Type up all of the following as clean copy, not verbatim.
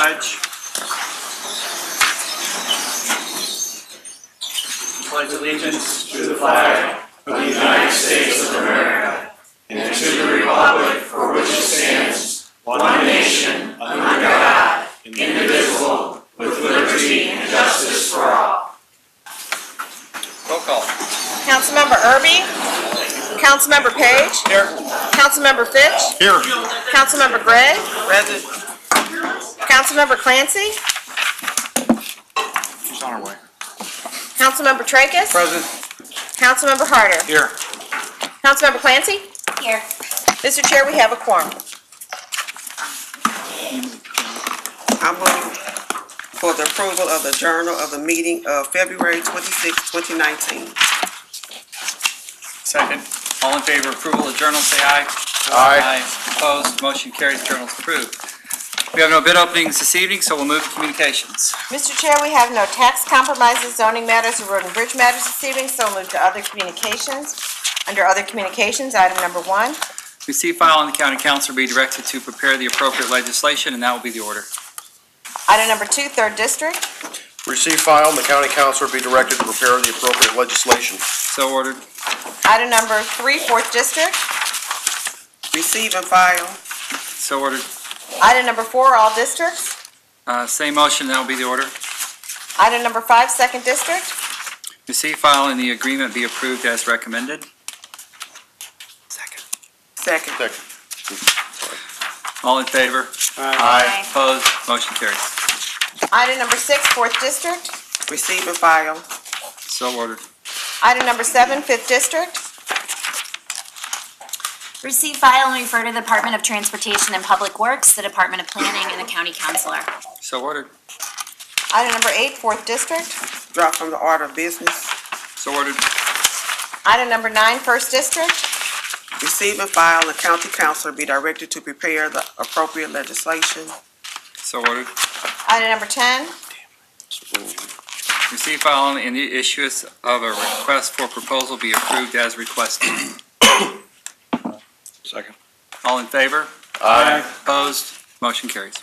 pledge. Pledge allegiance to the flag of the United States of America and to the republic for which it stands, one nation, under God, indivisible, with liberty and justice for all. Roll call. Councilmember Irby. Councilmember Page. Here. Councilmember Fitch. Here. Councilmember Gray. Present. Councilmember Clancy. She's on her way. Councilmember Tracus. Present. Councilmember Harder. Here. Councilmember Clancy. Here. Mr. Chair, we have a quorum. I move for the approval of the journal of the meeting of February 26, 2019. Second. All in favor of approval of the journal, say aye. Aye. Opposed? Motion carries. Journal is approved. We have no bid openings this evening, so we'll move to communications. Mr. Chair, we have no tax compromises, zoning matters, or road and bridge matters this evening, so we'll move to other communications. Under other communications, item number 1. Receive, file, and the county council be directed to prepare the appropriate legislation, and that will be the order. Item number 2, 3rd District. Receive, file, and the county councilor be directed to prepare the appropriate legislation. So ordered. Item number 3, 4th District. Receive and file. So ordered. Item number 4, all districts. Same motion, that will be the order. Item number 5, 2nd District. Receive, file, and the agreement be approved as recommended. Second. All in favor? Aye. Opposed? Motion carries. Item number 6, 4th District. Receive and file. So ordered. Item number 7, 5th District. Receive, file, and refer to the Department of Transportation and Public Works, the Department of Planning, and the County Councilor. So ordered. Item number 8, 4th District. Drop from the order of business. So ordered. Item number 9, 1st District. Receive and file, and the county councilor be directed to prepare the appropriate legislation. So ordered. Item number 10. Receive, file, and the issuance of a request for proposal be approved as requested. Second. All in favor? Aye. Opposed? Motion carries.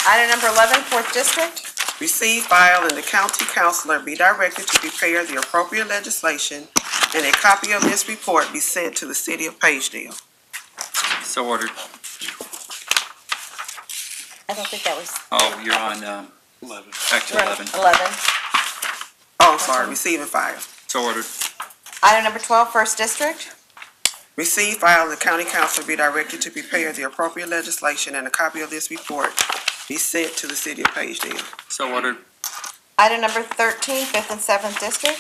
Item number 11, 4th District. Receive, file, and the county councilor be directed to prepare the appropriate legislation, and a copy of this report be sent to the city of Pagedale. So ordered. I don't think that was. Oh, you're on 11. back to 11. 11. Oh, I'm sorry, receive and file. So ordered. Item number 12, 1st District. Receive, file, and the county councilor be directed to prepare the appropriate legislation, and a copy of this report be sent to the city of Pagedale. So ordered. Item number 13, 5th and 7th District.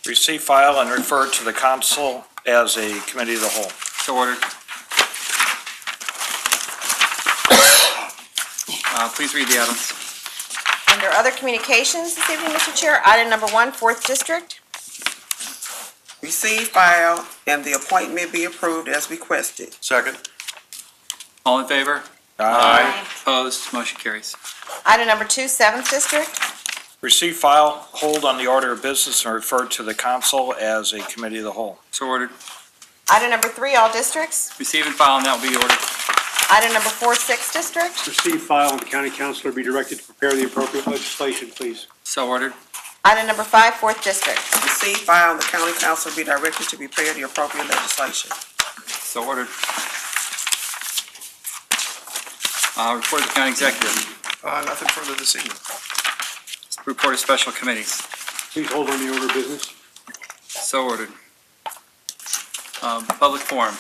Receive, file, and refer to the council as a committee of the whole. So ordered. Please read the items. Under other communications this evening, Mr. Chair, item number 1, 4th District. Receive, file, and the appointment be approved as requested. Second. All in favor? Aye. Opposed? Motion carries. Item number 2, 7th District. Receive, file, hold on the order of business, and refer to the council as a committee of the whole. So ordered. Item number 3, all districts. Receive and file, and that will be the order. Item number 4, 6th District. Receive, file, and the county councilor be directed to prepare the appropriate legislation, please. So ordered. Item number 5, 4th District. Receive, file, and the county councilor be directed to prepare the appropriate legislation. So ordered. Report of the county executive. Nothing further this evening. Report of special committees. Please hold on the order of business. So ordered. Public forum.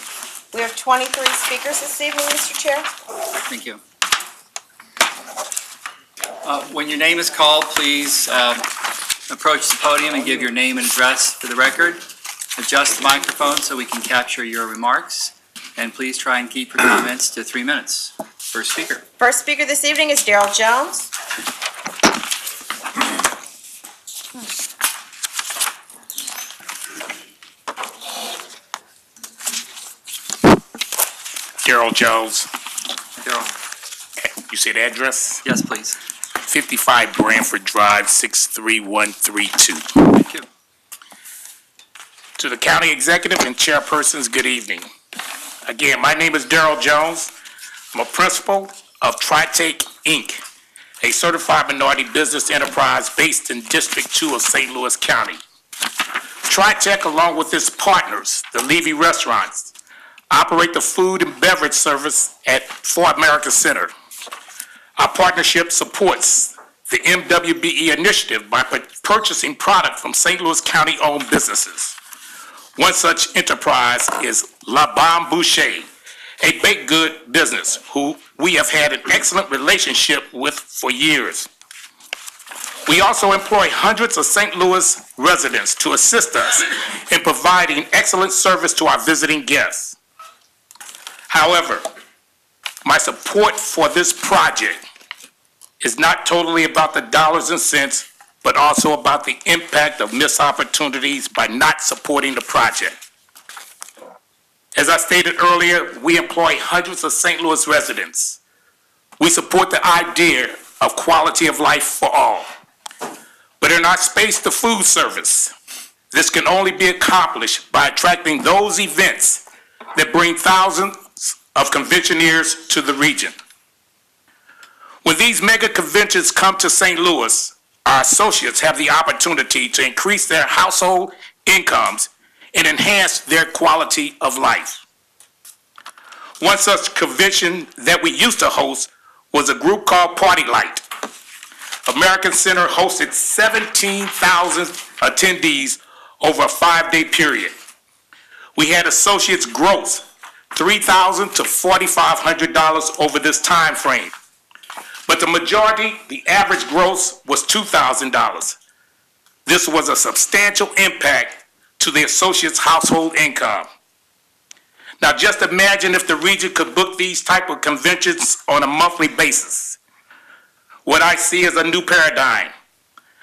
We have 23 speakers this evening, Mr. Chair. Thank you. When your name is called, please approach the podium and give your name and address for the record. Adjust the microphone so we can capture your remarks. And please try and keep your comments to 3 minutes. First speaker. First speaker this evening is Darrell Jones. Darrell Jones. Darrell. You said address? Yes, please. 55 Branford Drive, 63132. Thank you. To the county executive and chairpersons, good evening. Again, my name is Darrell Jones. I'm a principal of TriTech Inc., a certified minority business enterprise based in District 2 of St. Louis County. TriTech, along with its partners, the Levy Restaurants, operate the food and beverage service at For America Center. Our partnership supports the MWBE initiative by purchasing product from St. Louis County-owned businesses. One such enterprise is La Bombe Boucher, a baked good business who we have had an excellent relationship with for years. We also employ hundreds of St. Louis residents to assist us in providing excellent service to our visiting guests. However, my support for this project is not totally about the dollars and cents, but also about the impact of missed opportunities by not supporting the project. As I stated earlier, we employ hundreds of St. Louis residents. We support the idea of quality of life for all. But in our space to food service, this can only be accomplished by attracting those events that bring thousands of conventioneers to the region. When these mega conventions come to St. Louis, our associates have the opportunity to increase their household incomes and enhance their quality of life. One such convention that we used to host was a group called Party Light. American Center hosted 17,000 attendees over a 5-day period. We had associates gross $3,000 to $4,500 over this time frame. But the majority, the average gross was $2,000. This was a substantial impact to the associate's household income. Now just imagine if the region could book these type of conventions on a monthly basis. What I see is a new paradigm.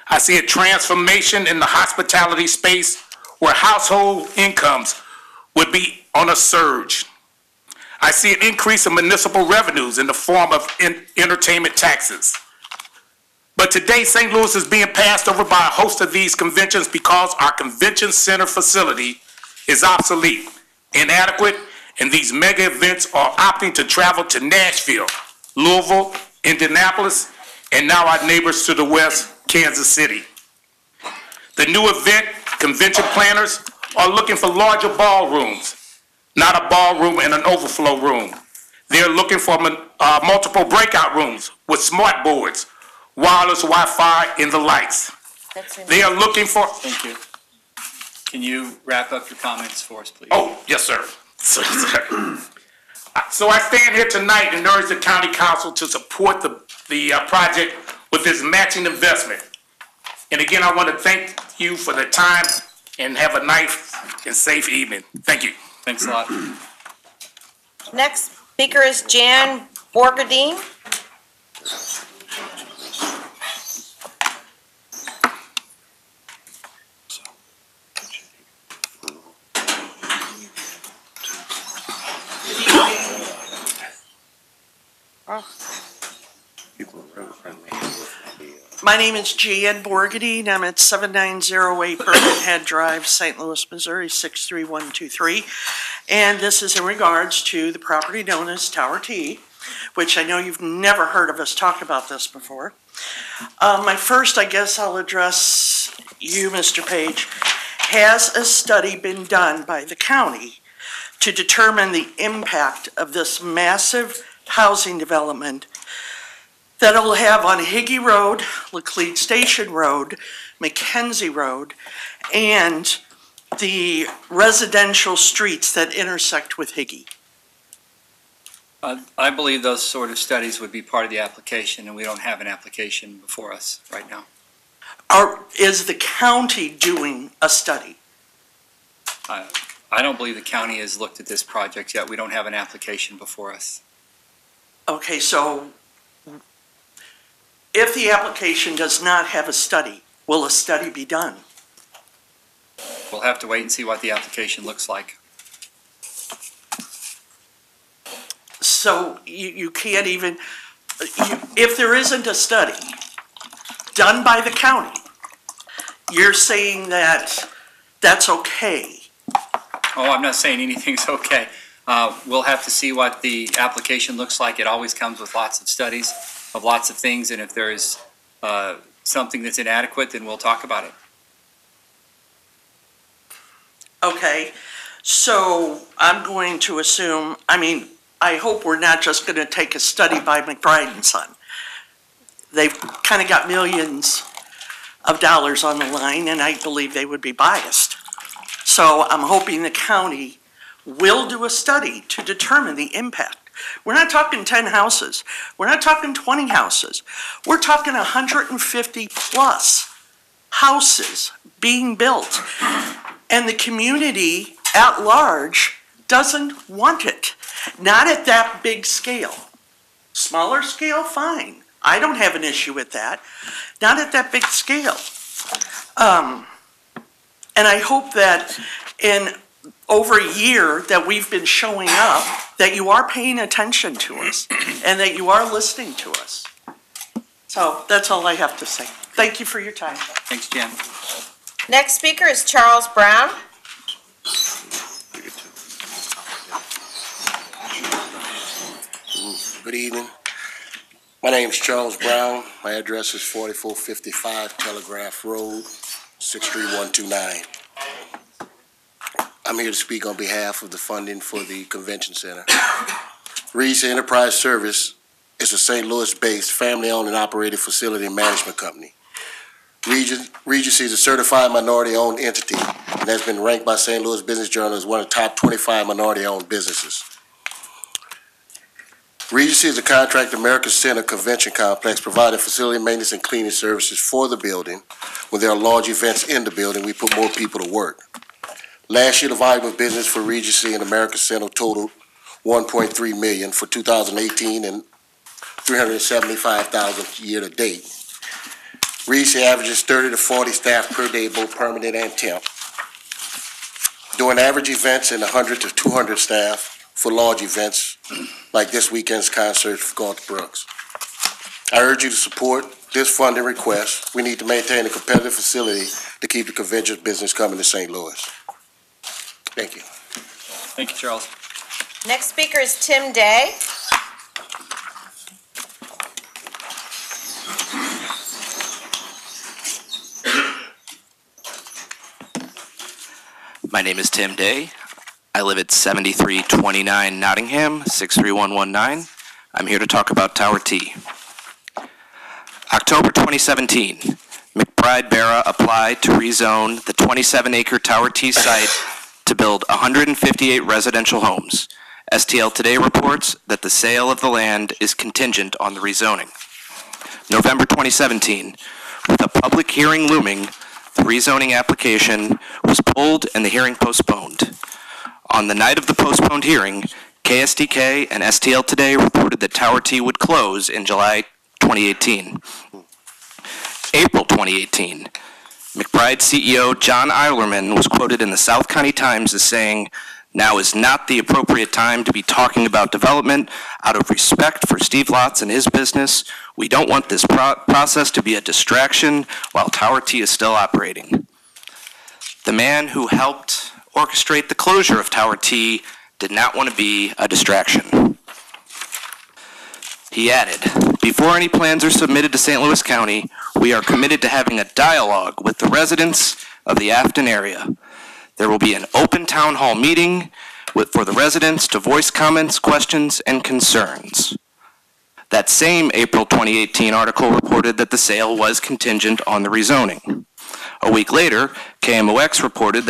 I see a transformation in the hospitality space where household incomes would be on a surge. I see an increase in municipal revenues in the form of entertainment taxes. But today, St. Louis is being passed over by a host of these conventions because our convention center facility is obsolete, inadequate, and these mega events are opting to travel to Nashville, Louisville, Indianapolis, and now our neighbors to the west, Kansas City. The new event convention planners are looking for larger ballrooms, not a ballroom and an overflow room. They're looking for multiple breakout rooms with smart boards, wireless Wi-Fi, and the lights. They are looking for... Thank you. Can you wrap up your comments for us, please? Oh, yes, sir. So I stand here tonight and urge the county council to support the project with this matching investment. And again, I want to thank you for the time and have a nice and safe evening. Thank you. Thanks a lot. Next speaker is Jan Borgadine. My name is Jan Borgadine. I'm at 7908 Birkenhead Drive, St. Louis, Missouri, 63123. And this is in regards to the property known as Tower T, which I know you've never heard of us talk about this before. My first, I guess I'll address you, Mr. Page. Has a study been done by the county to determine the impact of this massive housing development that it will have on Higgy Road, Laclede Station Road, Mackenzie Road, and the residential streets that intersect with Higgy? I believe those sort of studies would be part of the application, and we don't have an application before us right now. Is the county doing a study? I don't believe the county has looked at this project yet. We don't have an application before us. Okay, so if the application does not have a study, will a study be done? We'll have to wait and see what the application looks like. So you can't even, if there isn't a study done by the county, you're saying that that's okay? Oh, I'm not saying anything's okay. We'll have to see what the application looks like. It always comes with lots of studies of lots of things, and if there is something that's inadequate, then we'll talk about it. Okay, so I'm going to assume, I hope we're not just going to take a study by McBride and Son. They've kind of got millions of dollars on the line, and I believe they would be biased. So I'm hoping the county will do a study to determine the impact. We're not talking 10 houses. We're not talking 20 houses. We're talking 150 plus houses being built. And the community at large doesn't want it. Not at that big scale. Smaller scale, fine. I don't have an issue with that. Not at that big scale. And I hope that in over a year that we've been showing up, that you are paying attention to us and that you are listening to us. So that's all I have to say. Thank you for your time. Thanks, Jen. Next speaker is Charles Brown. Good evening. My name is Charles Brown. My address is 4455 Telegraph Road, 63129. I'm here to speak on behalf of the funding for the convention center. Regency Enterprise Service is a St. Louis-based family-owned and operated facility management company. Regency is a certified minority-owned entity and has been ranked by St. Louis Business Journal as one of the top 25 minority-owned businesses. Regency is a contract America Center convention complex providing facility maintenance and cleaning services for the building. When there are large events in the building, we put more people to work. Last year, the volume of business for Regency and America Center totaled $1.3 million for 2018 and $375,000 year to date. Regency averages 30 to 40 staff per day, both permanent and temp. Doing average events in 100 to 200 staff for large events like this weekend's concert for Garth Brooks. I urge you to support this funding request. We need to maintain a competitive facility to keep the convention business coming to St. Louis. Thank you. Thank you, Charles. Next speaker is Tim Day. My name is Tim Day. I live at 7329 Nottingham, 63119. I'm here to talk about Tower T. October 2017, McBride Barra applied to rezone the 27-acre Tower T site to build 158 residential homes. STL Today reports that the sale of the land is contingent on the rezoning. November 2017, with a public hearing looming, the rezoning application was pulled and the hearing postponed. On the night of the postponed hearing, KSDK and STL Today reported that Tower T would close in July 2018. April 2018, McBride CEO John Eilerman was quoted in the South County Times as saying, "Now is not the appropriate time to be talking about development. Out of respect for Steve Lotz and his business, we don't want this process to be a distraction while Tower T is still operating." The man who helped orchestrate the closure of Tower T did not want to be a distraction. He added, "Before any plans are submitted to St. Louis County, we are committed to having a dialogue with the residents of the Afton area. There will be an open town hall meeting for the residents to voice comments, questions, and concerns." That same April 2018 article reported that the sale was contingent on the rezoning. A week later, KMOX reported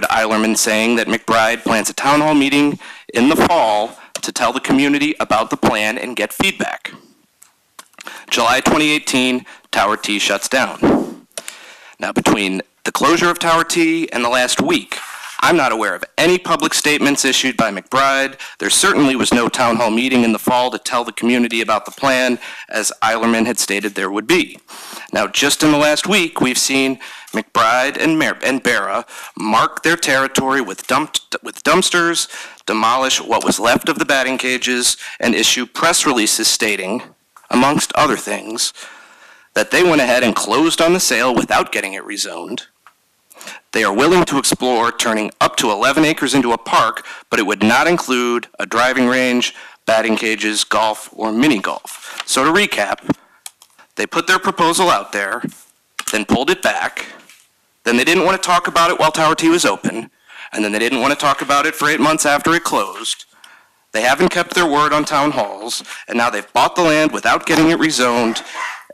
Eilerman saying that McBride plans a town hall meeting in the fall to tell the community about the plan and get feedback. July 2018, Tower T shuts down. Now, between the closure of Tower T and the last week, I'm not aware of any public statements issued by McBride. There certainly was no town hall meeting in the fall to tell the community about the plan, as Eilerman had stated there would be. Now, just in the last week, we've seen McBride and Barra mark their territory with dumpsters, demolish what was left of the batting cages, and issue press releases stating, amongst other things, that they went ahead and closed on the sale without getting it rezoned, They are willing to explore turning up to 11 acres into a park, but it would not include a driving range, batting cages, golf, or mini golf. So to recap, they put their proposal out there, then pulled it back, then they didn't want to talk about it while Tower T was open, and then they didn't want to talk about it for 8 months after it closed. They haven't kept their word on town halls, and now they've bought the land without getting it rezoned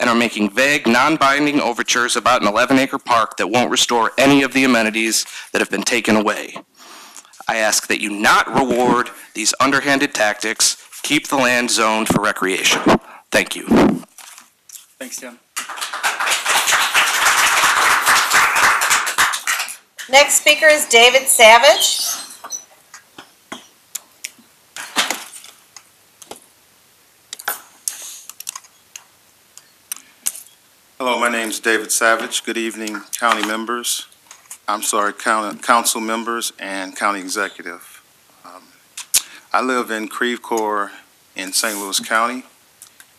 and are making vague, non-binding overtures about an 11-acre park that won't restore any of the amenities that have been taken away. I ask that you not reward these underhanded tactics. Keep the land zoned for recreation. Thank you. Thanks, Tim. Next speaker is David Savage. Hello, my name is David Savage. Good evening, county members. Council members and county executive. I live in Creve Coeur in St. Louis County,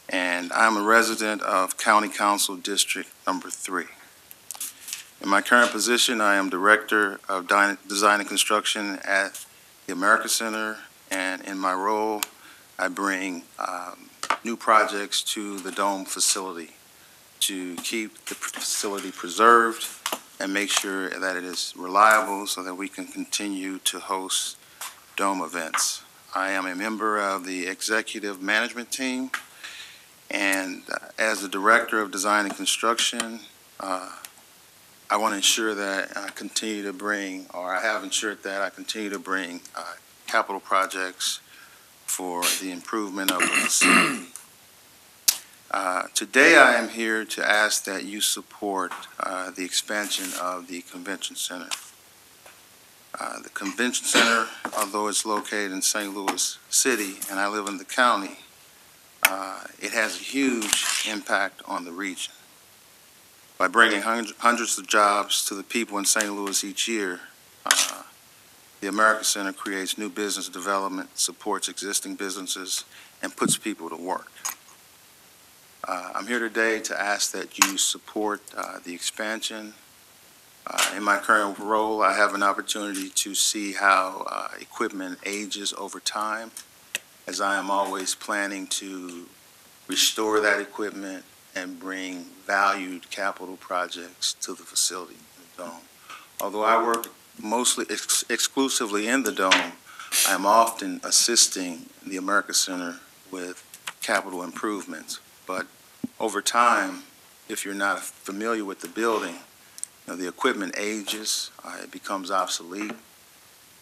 and I'm a resident of County Council District Number 3. In my current position, I am Director of Design and Construction at the America Center, and in my role, I bring new projects to the Dome facility to keep the facility preserved and make sure that it is reliable so that we can continue to host Dome events. I am a member of the executive management team, and as the Director of Design and Construction, I want to ensure that I continue to bring, or I have ensured that I continue to bring capital projects for the improvement of the facility. Today I am here to ask that you support the expansion of the convention center. The convention center, although it's located in St. Louis City and I live in the county, it has a huge impact on the region. By bringing hundreds of jobs to the people in St. Louis each year, the America Center creates new business development, supports existing businesses, and puts people to work. I'm here today to ask that you support the expansion. In my current role, I have an opportunity to see how equipment ages over time, as I am always planning to restore that equipment and bring valued capital projects to the facility, the Dome. Although I work mostly exclusively in the Dome, I am often assisting the America Center with capital improvements. But over time, if you're not familiar with the building, the equipment ages, it becomes obsolete,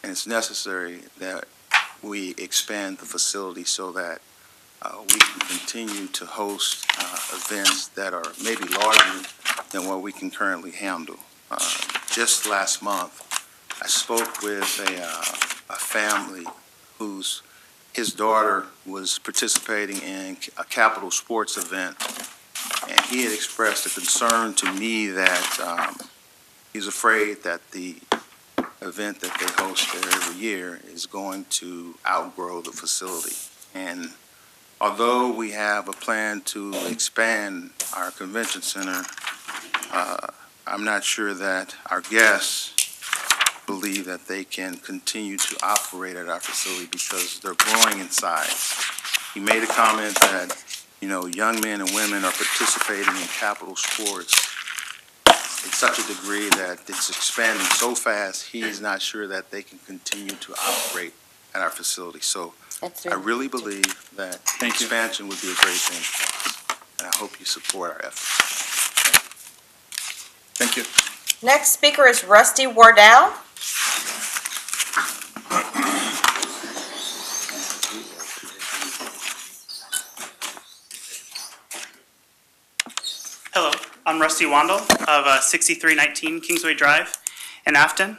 and it's necessary that we expand the facility so that we can continue to host events that are maybe larger than what we can currently handle. Just last month, I spoke with a family his daughter was participating in a capital sports event, and he had expressed a concern to me that he's afraid that the event that they host there every year is going to outgrow the facility. And although we have a plan to expand our convention center, I'm not sure that our guests believe that they can continue to operate at our facility because they're growing in size. He made a comment that, young men and women are participating in capital sports in such a degree that it's expanding so fast, he's not sure that they can continue to operate at our facility. So I really believe that expansion would be a great thing, and I hope you support our efforts. Thank you. Next speaker is Rusty Wardell. Hello, I'm Rusty Wandel of 6319 Kingsway Drive in Afton.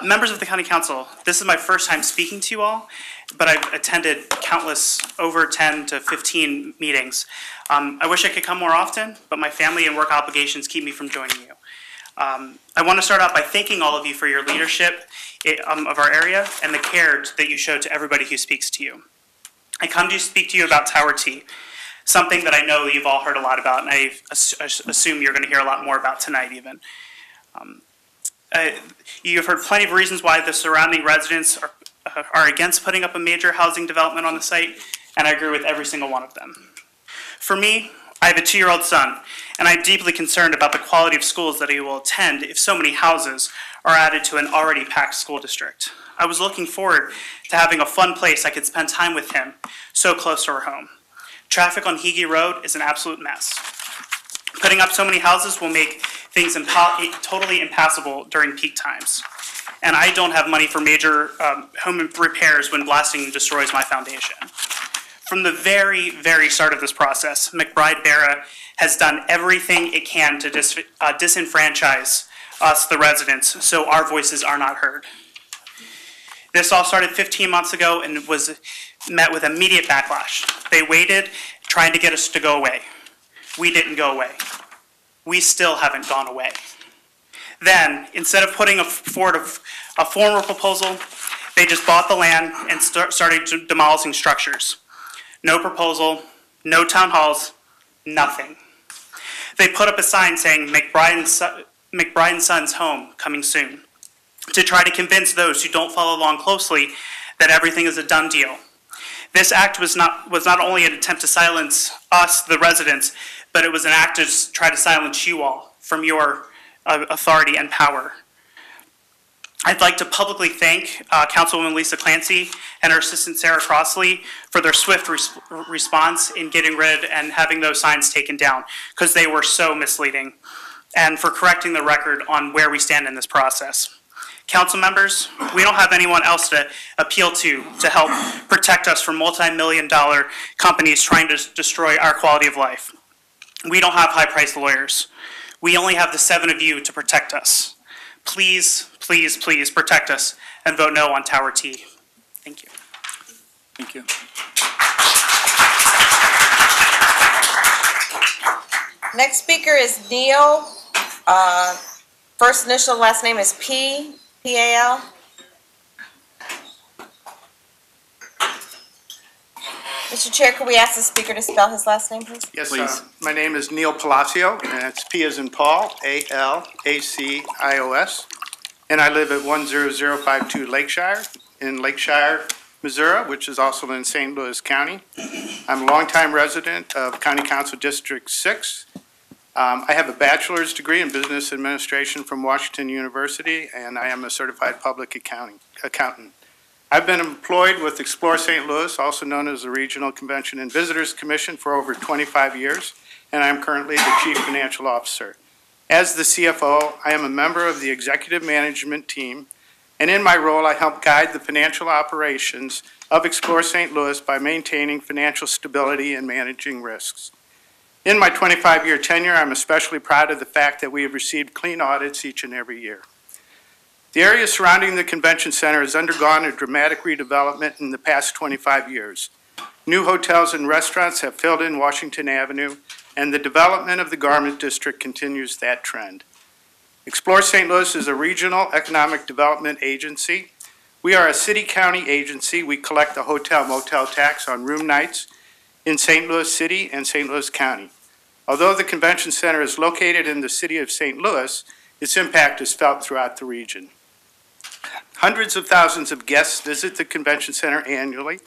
Members of the County Council, this is my first time speaking to you all, but I've attended countless over 10 to 15 meetings. I wish I could come more often, but my family and work obligations keep me from joining you. I want to start out by thanking all of you for your leadership of our area and the care that you show to everybody who speaks to you. I come to speak to you about Tower T, something that I know you've all heard a lot about, and I assume you're going to hear a lot more about tonight even. You've heard plenty of reasons why the surrounding residents are against putting up a major housing development on the site, and I agree with every single one of them. For me, I have a 2-year-old son, and I'm deeply concerned about the quality of schools that he will attend if so many houses are added to an already packed school district. I was looking forward to having a fun place I could spend time with him, so close to our home. Traffic on Hickey Road is an absolute mess. Putting up so many houses will make things totally impassable during peak times. And I don't have money for major home repairs when blasting destroys my foundation. From the very, very start of this process, McBride-Barra has done everything it can to disenfranchise us, the residents, so our voices are not heard. This all started 15 months ago and was met with immediate backlash. They waited, trying to get us to go away. We didn't go away. We still haven't gone away. Then, instead of putting forward a formal proposal, they just bought the land and started demolishing structures. No proposal, no town halls, nothing. They put up a sign saying McBride and Sons home coming soon, to try to convince those who don't follow along closely that everything is a done deal. This act was not only an attempt to silence us, the residents, but it was an act to try to silence you all from your authority and power. I'd like to publicly thank Councilwoman Lisa Clancy and her assistant Sarah Crossley for their swift response in getting rid and having those signs taken down, because they were so misleading, and for correcting the record on where we stand in this process. Council members, we don't have anyone else to appeal to help protect us from multi-million-dollar companies trying to destroy our quality of life. We don't have high-priced lawyers. We only have the 7 of you to protect us. Please, please, please protect us and vote no on Tower T. Thank you. Thank you. Next speaker is Neil. First initial, last name is P-A-L. Mr. Chair, could we ask the speaker to spell his last name, please? Yes, Please. my name is Neil Palacio, and it's P as in Paul, A-L-A-C-I-O-S. And I live at 10052 Lakeshire, in Lakeshire, Missouri, which is also in St. Louis County. I'm a longtime resident of County Council District 6. I have a bachelor's degree in business administration from Washington University, and I am a certified public accountant. I've been employed with Explore St. Louis, also known as the Regional Convention and Visitors Commission, for over 25 years, and I'm currently the Chief Financial Officer. As the CFO, I am a member of the executive management team, and in my role, I help guide the financial operations of Explore St. Louis by maintaining financial stability and managing risks. In my 25-year tenure, I'm especially proud of the fact that we have received clean audits each and every year. The area surrounding the convention center has undergone a dramatic redevelopment in the past 25 years. New hotels and restaurants have filled in Washington Avenue, and the development of the Garment District continues that trend. Explore St. Louis is a regional economic development agency. We are a city-county agency. We collect the hotel-motel tax on room nights in St. Louis City and St. Louis County. Although the convention center is located in the city of St. Louis, its impact is felt throughout the region. Hundreds of thousands of guests visit the convention center annually,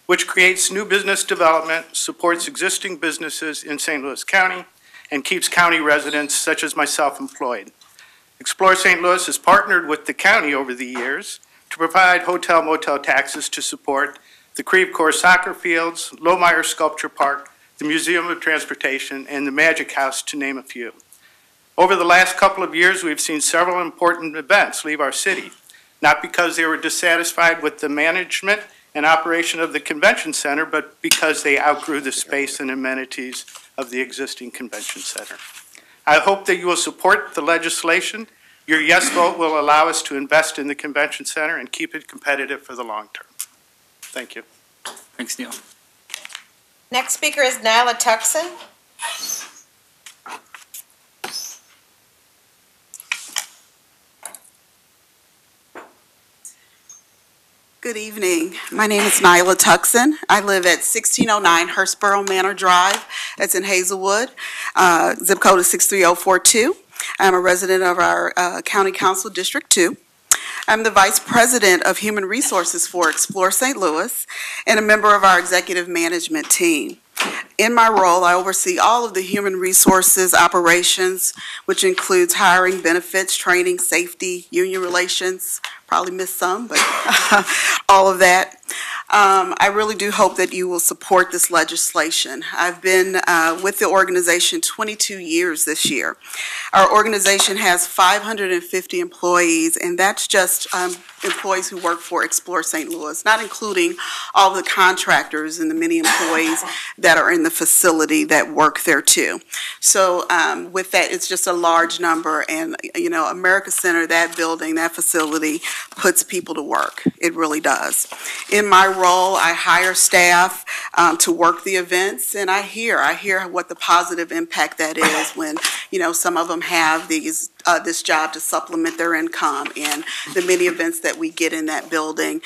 which creates new business development, supports existing businesses in St. Louis County, and keeps county residents such as myself employed. Explore St. Louis has partnered with the county over the years to provide hotel-motel taxes to support the Creve Coeur soccer fields, Lohmeyer Sculpture Park, the Museum of Transportation, and the Magic House, to name a few. Over the last couple of years, we've seen several important events leave our city, not because they were dissatisfied with the management and operation of the convention center, but because they outgrew the space and amenities of the existing convention center. I hope that you will support the legislation. Your yes vote will allow us to invest in the convention center and keep it competitive for the long term. Thank you. Thanks, Neil. Next speaker is Nyla Tuckson. Good evening. My name is Nyla Tuckson. I live at 1609 Hurstboro Manor Drive. That's in Hazelwood. Zip code is 63042. I'm a resident of our County Council District 2. I'm the Vice President of Human Resources for Explore St. Louis and a member of our executive management team. In my role, I oversee all of the human resources operations, which includes hiring, benefits, training, safety, union relations. Probably missed some, but all of that. I really do hope that you will support this legislation. I've been with the organization 22 years this year. Our organization has 550 employees, and that's just employees who work for Explore St. Louis, not including all the contractors and the many employees that are in the facility that work there too. So with that, it's just a large number, and you know, America Center, that building, that facility puts people to work. It really does. In my role, I hire staff to work the events, and I hear what the positive impact that is when, you know, some of them have these this job to supplement their income, and the many events that we get in that building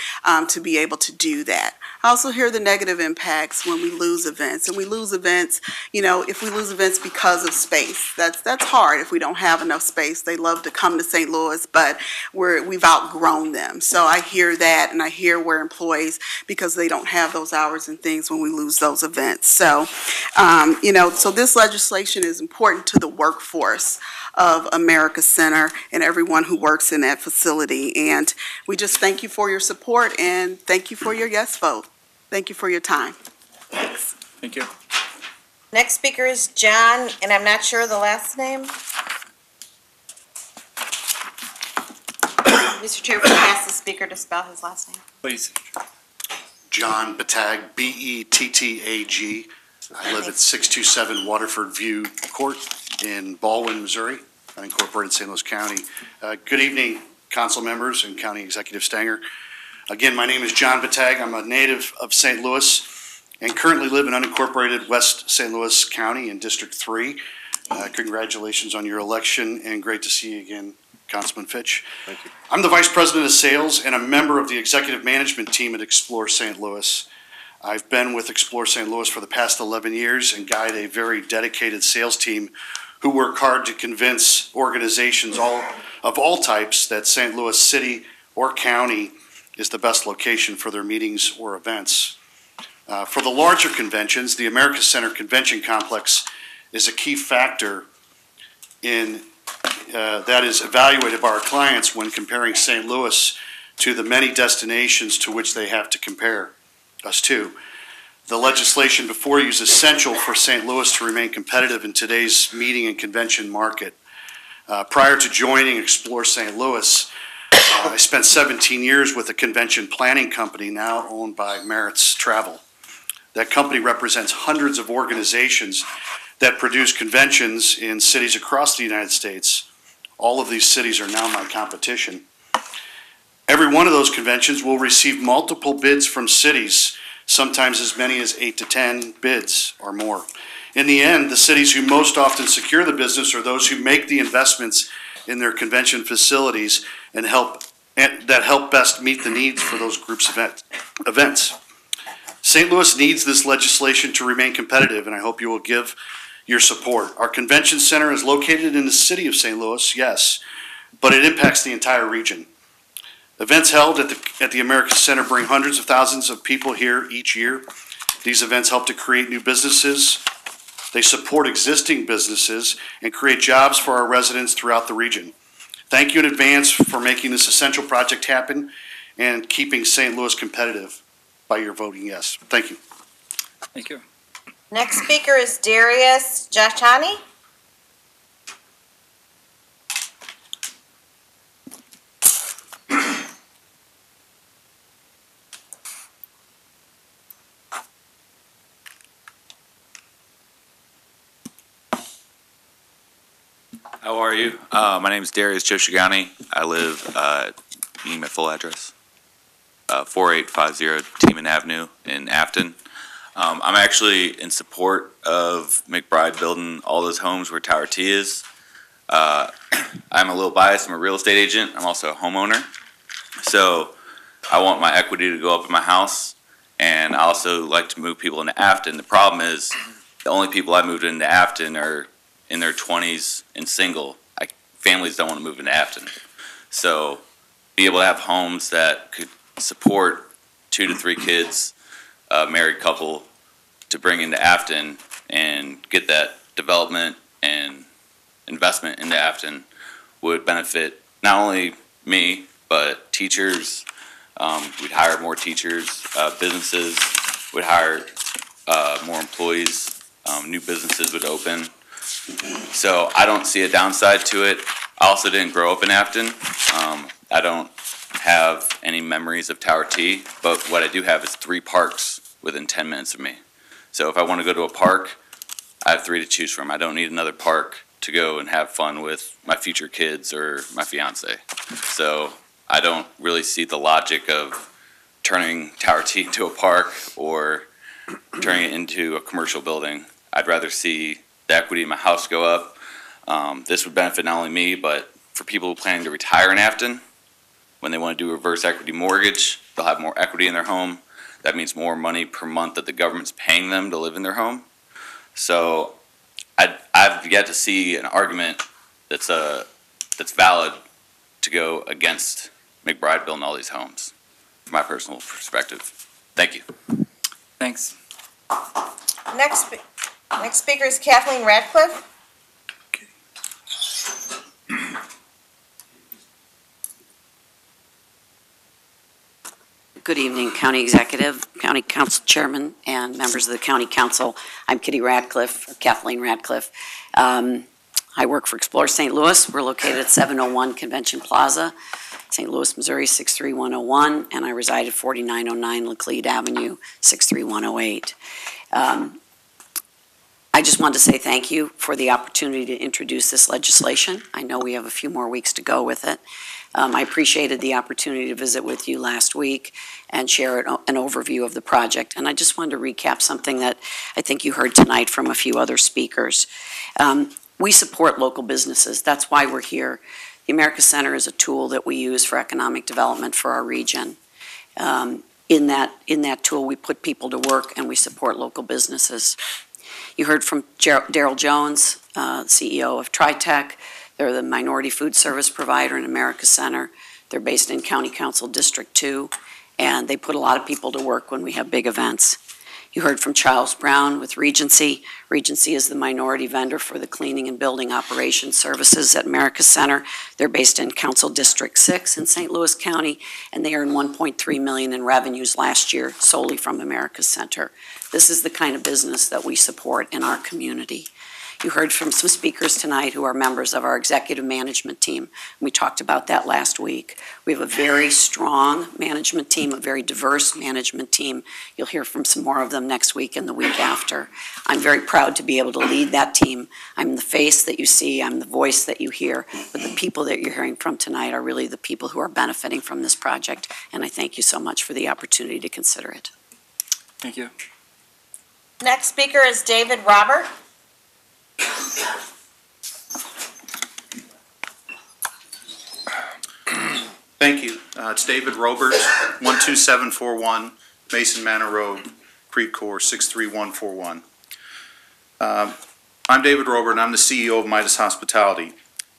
to be able to do that. I also hear the negative impacts when we lose events, and we lose events, you know, if we lose events because of space, that's hard if we don't have enough space. They love to come to St. Louis, but we've outgrown them. So I hear that, and I hear where employees, because they don't have those hours and things when we lose those events. So, you know, so this legislation is important to the workforce of America Center and everyone who works in that facility. And we just thank you for your support, and thank you for your yes vote. Thank you for your time. Thanks. Thank you. Next speaker is John, and I'm not sure the last name. Mr. Chair, would you ask the speaker to spell his last name? Please. John Bettag, B-E-T-T-A-G. I live at 627 Waterford View Court in Baldwin, Missouri, unincorporated St. Louis County. Good evening, council members and County Executive Stanger. Again, my name is John Bettag. I'm a native of St. Louis and currently live in unincorporated West St. Louis County in District 3. Congratulations on your election, and great to see you again, Councilman Fitch. Thank you. I'm the Vice President of Sales and a member of the executive management team at Explore St. Louis. I've been with Explore St. Louis for the past 11 years and guide a very dedicated sales team who work hard to convince organizations of all types that St. Louis City or County is the best location for their meetings or events. For the larger conventions, the America Center Convention Complex is a key factor in that is evaluated by our clients when comparing St. Louis to the many destinations to which they have to compare us to. The legislation before you is essential for St. Louis to remain competitive in today's meeting and convention market. Prior to joining Explore St. Louis, I spent 17 years with a convention planning company now owned by Merritt's Travel. That company represents hundreds of organizations that produce conventions in cities across the United States. All of these cities are now my competition. Every one of those conventions will receive multiple bids from cities, sometimes as many as 8 to 10 bids or more. In the end, the cities who most often secure the business are those who make the investments in their convention facilities and that help best meet the needs for those groups of events. St. Louis needs this legislation to remain competitive, and I hope you will give your support. Our convention center is located in the city of St. Louis, yes, but it impacts the entire region. Events held at the America Center bring hundreds of thousands of people here each year. These events help to create new businesses. They support existing businesses and create jobs for our residents throughout the region. Thank you in advance for making this essential project happen and keeping St. Louis competitive by your voting yes. Thank you. Thank you. Next speaker is Darius Jachani. How are you? My name is Darius Joshigani. I live, you need my full address? 4850 Teeman Avenue in Afton. I'm actually in support of McBride building all those homes where Tower T is. I'm a little biased. I'm a real estate agent. I'm also a homeowner. So I want my equity to go up in my house, and I also like to move people into Afton. The problem is the only people I moved into Afton are in their 20s and single. I families don't want to move into Afton. So be able to have homes that could support 2 to 3 kids, a married couple, to bring into Afton and get that development and investment into Afton would benefit not only me, but teachers. We'd hire more teachers, businesses would hire more employees, new businesses would open. So I don't see a downside to it. I also didn't grow up in Afton. I don't have any memories of Tower T, but what I do have is 3 parks within 10 minutes of me. So if I want to go to a park, I have 3 to choose from. I don't need another park to go and have fun with my future kids or my fiance. So I don't really see the logic of turning Tower T into a park or turning it into a commercial building. I'd rather see the equity in my house go up. This would benefit not only me, but for people who are planning to retire in Afton, when they want to do a reverse equity mortgage, they'll have more equity in their home. That means more money per month that the government's paying them to live in their home. So I've yet to see an argument that's valid to go against McBride building all these homes, from my personal perspective. Thank you. Thanks. Next speaker is Kathleen Radcliffe. Good evening, County Executive, County Council Chairman, and members of the County Council. I'm Kitty Radcliffe, or Kathleen Radcliffe. I work for Explore St. Louis. We're located at 701 Convention Plaza, St. Louis, Missouri 63101, and I reside at 4909 Laclede Avenue, 63108. I just wanted to say thank you for the opportunity to introduce this legislation. I know we have a few more weeks to go with it. I appreciated the opportunity to visit with you last week and share an overview of the project. And I just wanted to recap something that I think you heard tonight from a few other speakers. We support local businesses. That's why we're here. The America Center is a tool that we use for economic development for our region. In that tool, we put people to work and we support local businesses. You heard from Daryl Jones, CEO of TriTech. They're the minority food service provider in America Center. They're based in County Council District 2, and they put a lot of people to work when we have big events. You heard from Charles Brown with Regency. Regency is the minority vendor for the cleaning and building operations services at America Center. They're based in Council District 6 in St. Louis County, and they earned $1.3 million in revenues last year solely from America Center. This is the kind of business that we support in our community. You heard from some speakers tonight who are members of our executive management team. We talked about that last week. We have a very strong management team, a very diverse management team. You'll hear from some more of them next week and the week after. I'm very proud to be able to lead that team. I'm the face that you see, I'm the voice that you hear, but the people that you're hearing from tonight are really the people who are benefiting from this project, and I thank you so much for the opportunity to consider it. Thank you. Next speaker is David Robert. Thank you. It's David Robert, 12741 Mason Manor Road, Creve Coeur, 63141. I'm David Robert, and I'm the CEO of Midas Hospitality.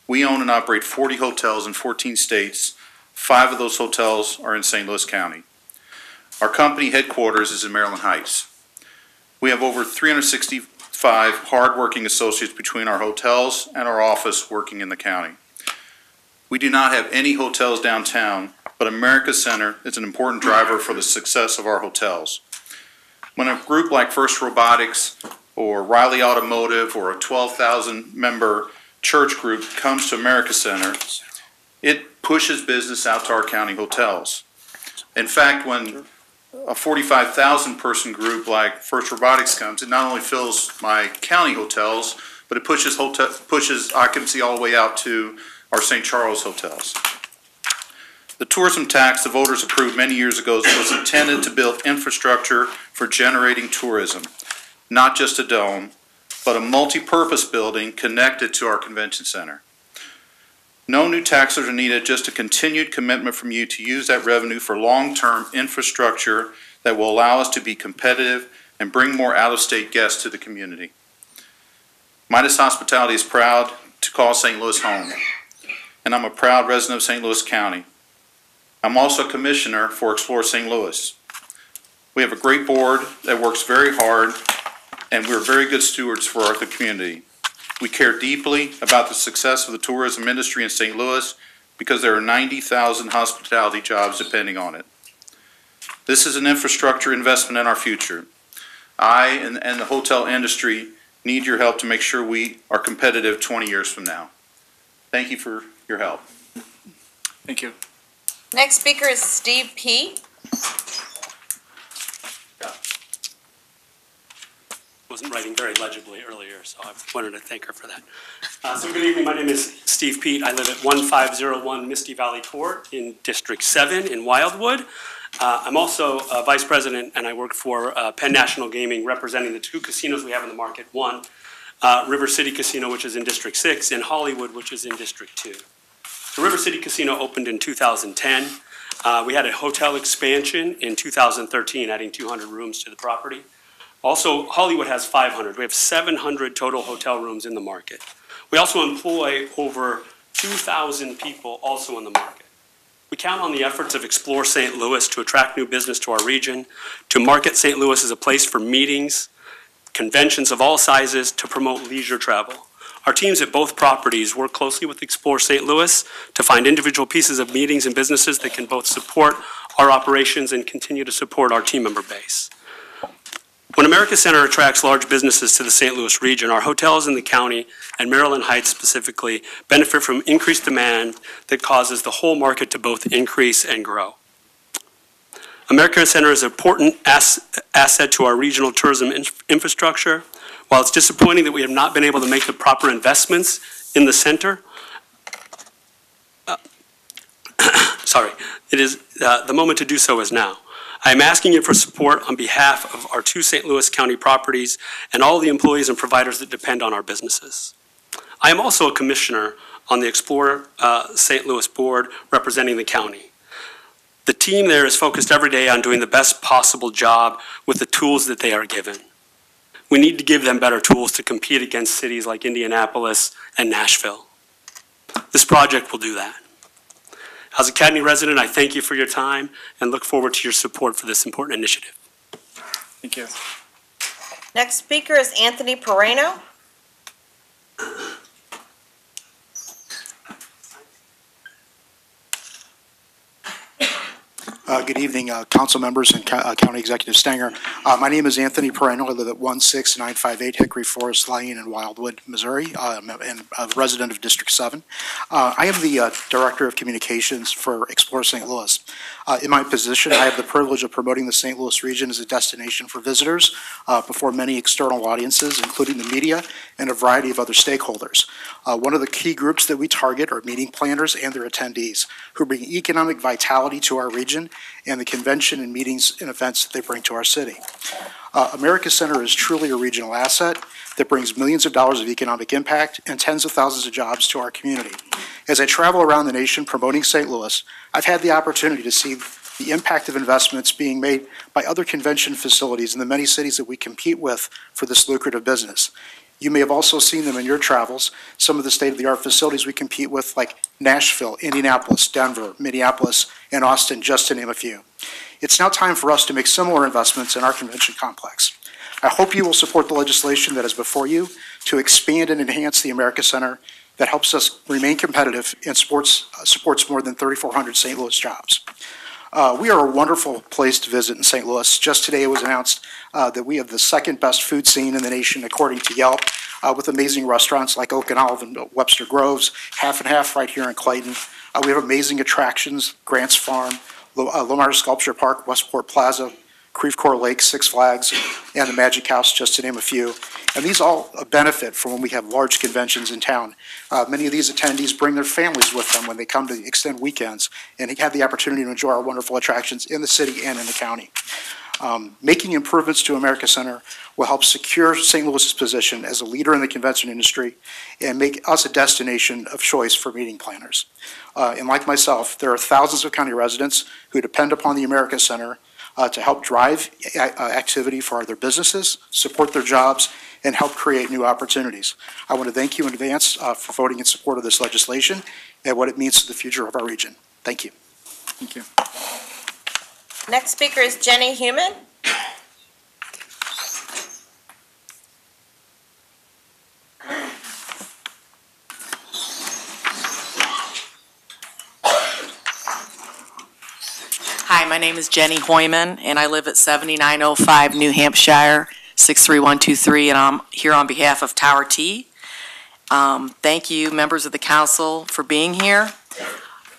We own and operate 40 hotels in 14 states. 5 of those hotels are in St. Louis County. Our company headquarters is in Maryland Heights. We have over 365 hardworking associates between our hotels and our office working in the county. We do not have any hotels downtown, but America Center is an important driver for the success of our hotels. When a group like First Robotics or Riley Automotive or a 12,000 member church group comes to America Center, it pushes business out to our county hotels. In fact, when a 45,000 person group like First Robotics comes, it not only fills my county hotels, but it pushes occupancy all the way out to our St. Charles hotels. The tourism tax the voters approved many years ago was intended to build infrastructure for generating tourism, not just a dome, but a multi-purpose building connected to our convention center. No new taxes are needed, just a continued commitment from you to use that revenue for long-term infrastructure that will allow us to be competitive and bring more out-of-state guests to the community. Midas Hospitality is proud to call St. Louis home. and I'm a proud resident of St. Louis County. I'm also a commissioner for Explore St. Louis. We have a great board that works very hard, and we're very good stewards for the community. We care deeply about the success of the tourism industry in St. Louis because there are 90,000 hospitality jobs depending on it. This is an infrastructure investment in our future. I and the hotel industry need your help to make sure we are competitive 20 years from now. Thank you for your help. Thank you. Next speaker is Steve P. Wasn't writing very legibly earlier, so I wanted to thank her for that. So good evening, my name is Steve Pete. I live at 1501 Misty Valley Court in District 7 in Wildwood. I'm also a vice president, and I work for Penn National Gaming, representing the two casinos we have in the market. One, River City Casino, which is in District 6, and Hollywood, which is in District 2. The River City Casino opened in 2010. We had a hotel expansion in 2013, adding 200 rooms to the property. Also, Hollywood has 500. We have 700 total hotel rooms in the market. We also employ over 2,000 people also in the market. We count on the efforts of Explore St. Louis to attract new business to our region, to market St. Louis as a place for meetings, conventions of all sizes, to promote leisure travel. Our teams at both properties work closely with Explore St. Louis to find individual pieces of meetings and businesses that can both support our operations and continue to support our team member base. When America Center attracts large businesses to the St. Louis region, our hotels in the county, and Maryland Heights specifically, benefit from increased demand that causes the whole market to both increase and grow. America Center is an important asset to our regional tourism infrastructure. While it's disappointing that we have not been able to make the proper investments in the center, it is the moment to do so is now. I am asking you for support on behalf of our two St. Louis County properties and all the employees and providers that depend on our businesses. I am also a commissioner on the Explore St. Louis board representing the county. The team there is focused every day on doing the best possible job with the tools that they are given. We need to give them better tools to compete against cities like Indianapolis and Nashville. This project will do that. As a county resident, I thank you for your time and look forward to your support for this important initiative. Thank you. Next speaker is Anthony Perrano. Good evening, council members and County Executive Stenger. My name is Anthony Perrano. I live at 16958 Hickory Forest Lane in Wildwood, Missouri, and a resident of District 7. I am the Director of Communications for Explore St. Louis. In my position, I have the privilege of promoting the St. Louis region as a destination for visitors before many external audiences, including the media and a variety of other stakeholders. One of the key groups that we target are meeting planners and their attendees who bring economic vitality to our region and the convention and meetings and events that they bring to our city. America Center is truly a regional asset that brings millions of dollars of economic impact and tens of thousands of jobs to our community. As I travel around the nation promoting St. Louis, I've had the opportunity to see the impact of investments being made by other convention facilities in the many cities that we compete with for this lucrative business. You may have also seen them in your travels, some of the state-of-the-art facilities we compete with like Nashville, Indianapolis, Denver, Minneapolis, and Austin, just to name a few. It's now time for us to make similar investments in our convention complex. I hope you will support the legislation that is before you to expand and enhance the America Center that helps us remain competitive and supports more than 3,400 St. Louis jobs. We are a wonderful place to visit in St. Louis. Just today it was announced that we have the second best food scene in the nation according to Yelp, with amazing restaurants like Oak and Olive and Webster Groves, Half and Half right here in Clayton. We have amazing attractions, Grants Farm, Lamar Sculpture Park, Westport Plaza, Creve Coeur Lake, Six Flags, and the Magic House, just to name a few. And these all benefit from when we have large conventions in town. Many of these attendees bring their families with them when they come to extend weekends and have the opportunity to enjoy our wonderful attractions in the city and in the county. Making improvements to America Center will help secure St. Louis's position as a leader in the convention industry and make us a destination of choice for meeting planners. And like myself, there are thousands of county residents who depend upon the America Center to help drive activity for their businesses, support their jobs, and help create new opportunities. I want to thank you in advance for voting in support of this legislation and what it means to the future of our region. Thank you. Thank you. Next speaker is Jenny Human. Hi, my name is Jenny Hoyman, and I live at 7905 New Hampshire, 63123, and I'm here on behalf of Tower T. Thank you, members of the council, for being here.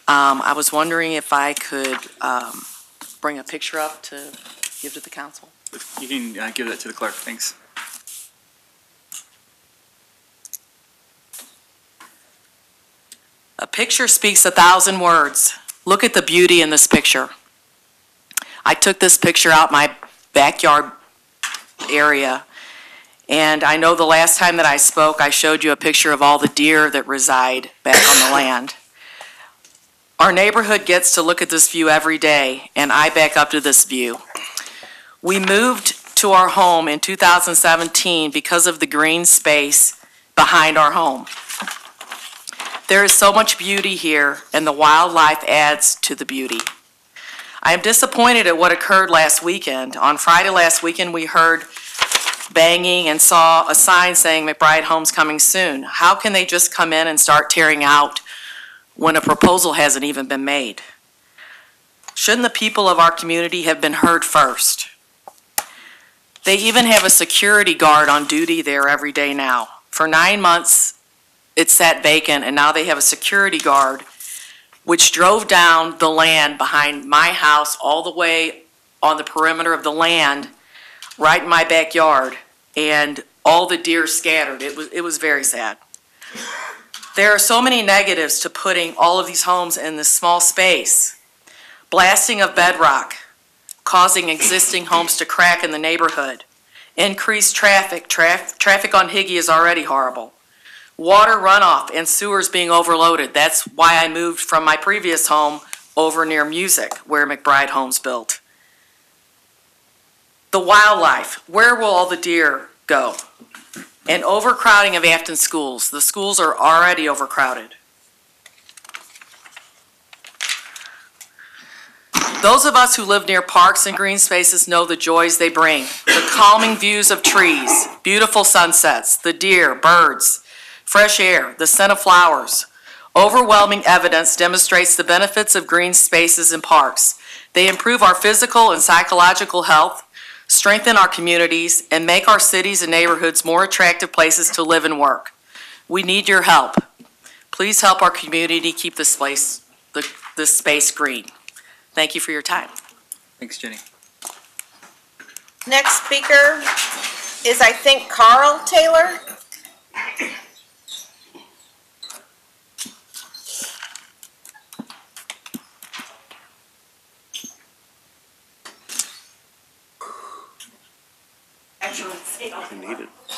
I was wondering if I could bring a picture up to give to the council. You can give that to the clerk. Thanks. A picture speaks 1,000 words. Look at the beauty in this picture. I took this picture out my backyard area, and I know the last time that I spoke, I showed you a picture of all the deer that reside back on the land. Our neighborhood gets to look at this view every day, and I back up to this view. We moved to our home in 2017 because of the green space behind our home. There is so much beauty here, and the wildlife adds to the beauty. I am disappointed at what occurred last weekend. On Friday last weekend, we heard banging and saw a sign saying McBride Homes coming soon. How can they just come in and start tearing out when a proposal hasn't even been made? Shouldn't the people of our community have been heard first? They even have a security guard on duty there every day now. For 9 months, it sat vacant, and now they have a security guard which drove down the land behind my house all the way on the perimeter of the land, right in my backyard, and all the deer scattered. It was very sad. There are so many negatives to putting all of these homes in this small space. Blasting of bedrock, causing existing homes to crack in the neighborhood. Increased traffic. Traffic on Higgy is already horrible. Water runoff and sewers being overloaded. That's why I moved from my previous home over near Music, where McBride Homes built. The wildlife. Where will all the deer go? And overcrowding of Afton schools. The schools are already overcrowded. Those of us who live near parks and green spaces know the joys they bring. The calming views of trees, beautiful sunsets, the deer, birds, fresh air, the scent of flowers. Overwhelming evidence demonstrates the benefits of green spaces and parks. They improve our physical and psychological health, strengthen our communities, and make our cities and neighborhoods more attractive places to live and work. We need your help. Please help our community keep this space green. Thank you for your time. Thanks, Jenny. Next speaker is, I think, Carl Taylor.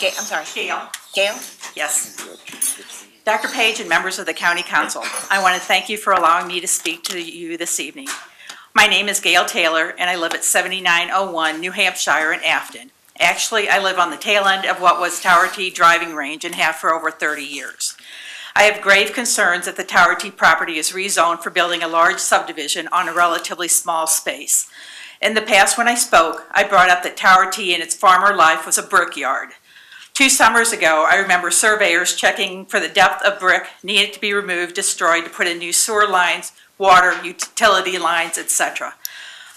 I'm sorry. Gail. Gail? Yes. Dr. Page and members of the County Council, I want to thank you for allowing me to speak to you this evening. My name is Gail Taylor, and I live at 7901 New Hampshire in Afton. Actually, I live on the tail end of what was Tower T driving range and have for over 30 years. I have grave concerns that the Tower T property is rezoned for building a large subdivision on a relatively small space. In the past, when I spoke, I brought up that Tower T in its former life was a brickyard. 2 summers ago, I remember surveyors checking for the depth of brick needed to be removed, destroyed to put in new sewer lines, water, utility lines, etc.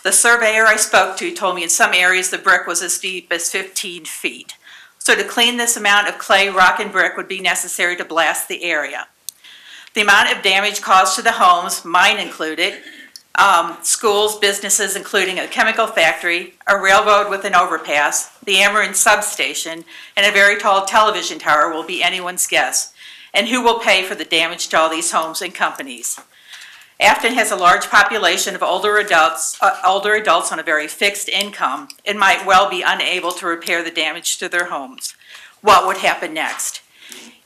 The surveyor I spoke to told me in some areas the brick was as deep as 15 feet. So to clean this amount of clay, rock, and brick would be necessary to blast the area. The amount of damage caused to the homes, mine included, schools, businesses, including a chemical factory, a railroad with an overpass, the Ameren substation, and a very tall television tower will be anyone's guess. And who will pay for the damage to all these homes and companies? Afton has a large population of older adults on a very fixed income and might well be unable to repair the damage to their homes. What would happen next?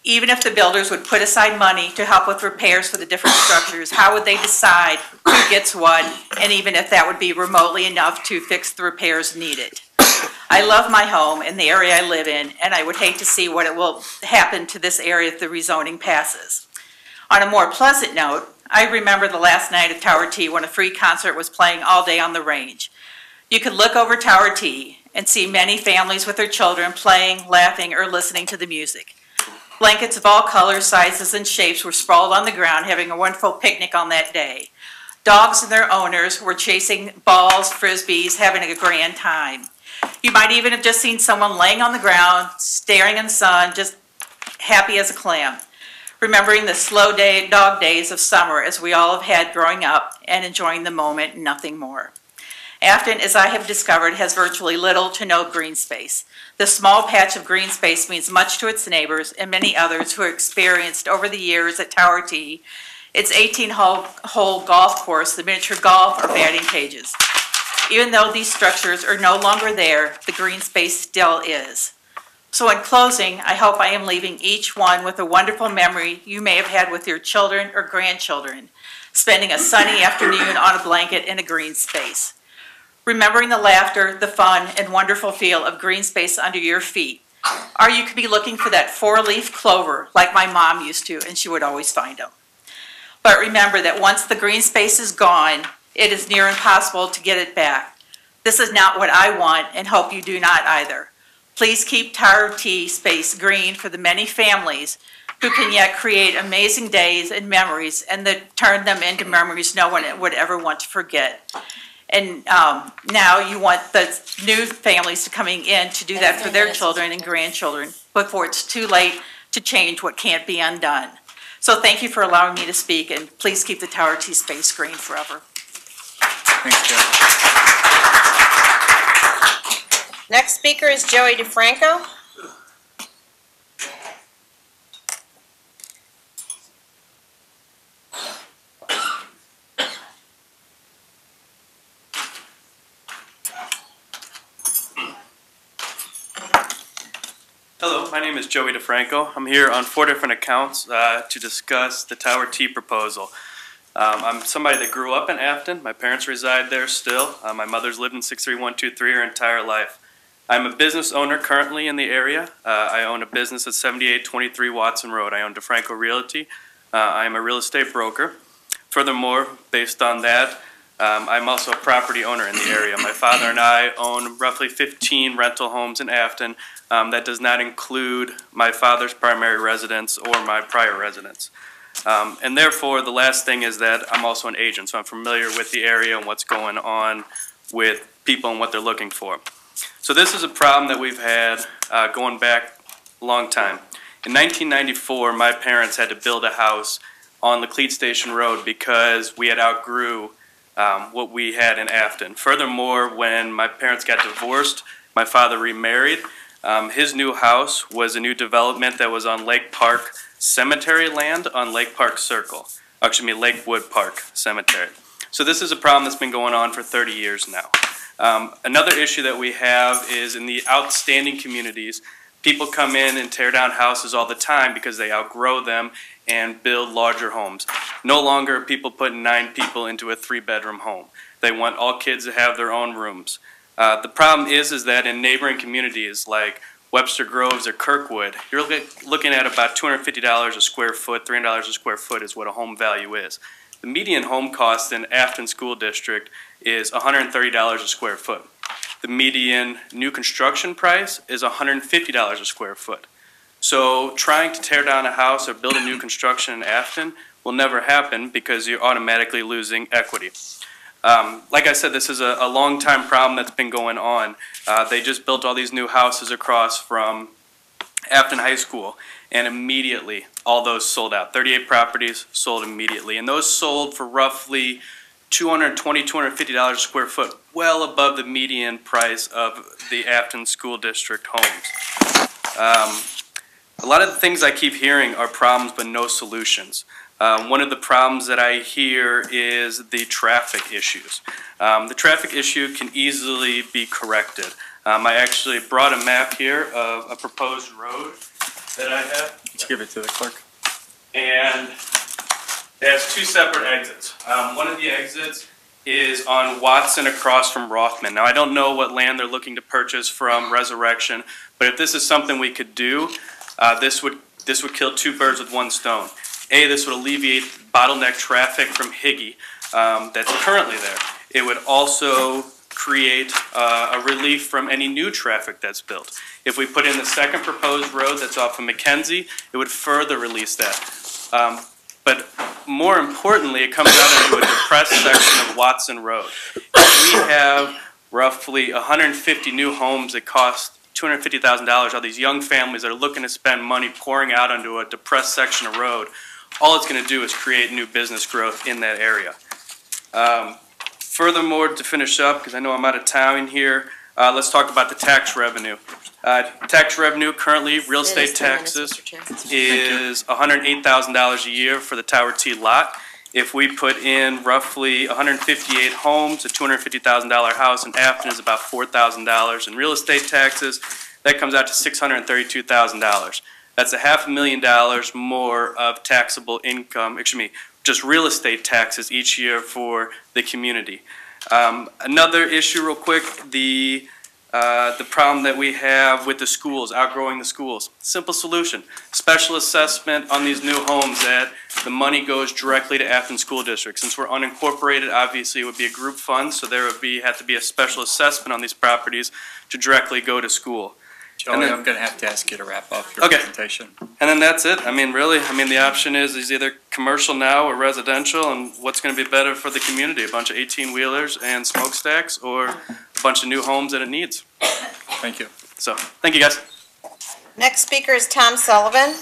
Even if the builders would put aside money to help with repairs for the different structures, how would they decide who gets what, and even if that would be remotely enough to fix the repairs needed? I love my home and the area I live in, and I would hate to see what it will happen to this area if the rezoning passes. On a more pleasant note, I remember the last night of Tower T when a free concert was playing all day on the range. You could look over Tower T and see many families with their children playing, laughing, or listening to the music. Blankets of all colors, sizes, and shapes were sprawled on the ground, having a wonderful picnic on that day. Dogs and their owners were chasing balls, frisbees, having a grand time. You might even have just seen someone laying on the ground, staring in the sun, just happy as a clam, remembering the slow dog days of summer as we all have had growing up and enjoying the moment and nothing more. Afton, as I have discovered, has virtually little to no green space. This small patch of green space means much to its neighbors and many others who experienced over the years at Tower T, its 18-hole golf course, the miniature golf, or batting cages. Even though these structures are no longer there, the green space still is. So in closing, I hope I am leaving each one with a wonderful memory you may have had with your children or grandchildren, spending a sunny afternoon on a blanket in a green space. Remembering the laughter, the fun, and wonderful feel of green space under your feet. Or you could be looking for that four-leaf clover like my mom used to, and she would always find them. But remember that once the green space is gone, it is near impossible to get it back. This is not what I want and hope you do not either. Please keep Tower T space green for the many families who can yet create amazing days and memories and that turn them into memories no one would ever want to forget. And now you want the new families to coming in to do that for their children and grandchildren before it's too late to change what can't be undone. So thank you for allowing me to speak, and please keep the Tower T space green forever. Thanks, Joe. Next speaker is Joey DeFranco. Hello, my name is Joey DeFranco. I'm here on 4 different accounts to discuss the Tower T proposal. I'm somebody that grew up in Afton. My parents reside there still. My mother's lived in 63123 her entire life. I'm a business owner currently in the area. I own a business at 7823 Watson Road. I own DeFranco Realty. I am a real estate broker. Furthermore, based on that, I'm also a property owner in the area. My father and I own roughly 15 rental homes in Afton. That does not include my father's primary residence or my prior residence. And therefore, the last thing is that I'm also an agent, so I'm familiar with the area and what's going on with people and what they're looking for. So this is a problem that we've had going back a long time. In 1994, my parents had to build a house on Laclede Station Road because we had outgrew what we had in Afton. Furthermore, when my parents got divorced, my father remarried. His new house was a new development that was on Lake Park Cemetery land on Lake Park Circle. Actually, Lakewood Park Cemetery. So this is a problem that's been going on for 30 years now. Another issue that we have is in the outstanding communities, people come in and tear down houses all the time because they outgrow them and build larger homes. No longer are people putting 9 people into a 3-bedroom home. They want all kids to have their own rooms. The problem is that in neighboring communities like Webster Groves or Kirkwood, you're looking at about $250 a square foot, $300 a square foot is what a home value is. The median home cost in Afton School District is $130 a square foot. The median new construction price is $150 a square foot. So trying to tear down a house or build a new construction in Afton will never happen because you're automatically losing equity. Like I said, this is a long-time problem that's been going on. They just built all these new houses across from Afton High School, and immediately all those sold out. 38 properties sold immediately, and those sold for roughly $220, $250 a square foot, well above the median price of the Afton School District homes. A lot of the things I keep hearing are problems but no solutions. One of the problems that I hear is the traffic issues. The traffic issue can easily be corrected. I actually brought a map here of a proposed road that I have. Let's give it to the clerk. And it has two separate exits. One of the exits is on Watson across from Rothman. Now, I don't know what land they're looking to purchase from Resurrection, but if this is something we could do, this would kill two birds with one stone. A, this would alleviate bottleneck traffic from Higgy that's currently there. It would also create a relief from any new traffic that's built. If we put in the second proposed road that's off of McKenzie, it would further release that. But more importantly, it comes out into a depressed section of Watson Road. If we have roughly 150 new homes that cost $250,000, all these young families that are looking to spend money pouring out onto a depressed section of road, all it's going to do is create new business growth in that area. Furthermore, to finish up, because I know I'm out of time here, let's talk about the tax revenue. Tax revenue currently, real estate taxes, is $108,000 a year for the Tower T lot. If we put in roughly 158 homes, a $250,000 house in Afton is about $4,000 in real estate taxes. That comes out to $632,000. That's $500,000 more of taxable income, just real estate taxes each year for the community. Another issue real quick, the problem that we have with the schools, outgrowing the schools. Simple solution, special assessment on these new homes that the money goes directly to Afton School District. Since we're unincorporated, obviously it would be a group fund, so there would have to be a special assessment on these properties to directly go to school. Joey, I'm going to have to ask you to wrap up your presentation. And then that's it. The option is either commercial now or residential, and what's going to be better for the community? A bunch of 18-wheelers and smokestacks, or a bunch of new homes that it needs? Thank you. So, thank you, guys. Next speaker is Tom Sullivan.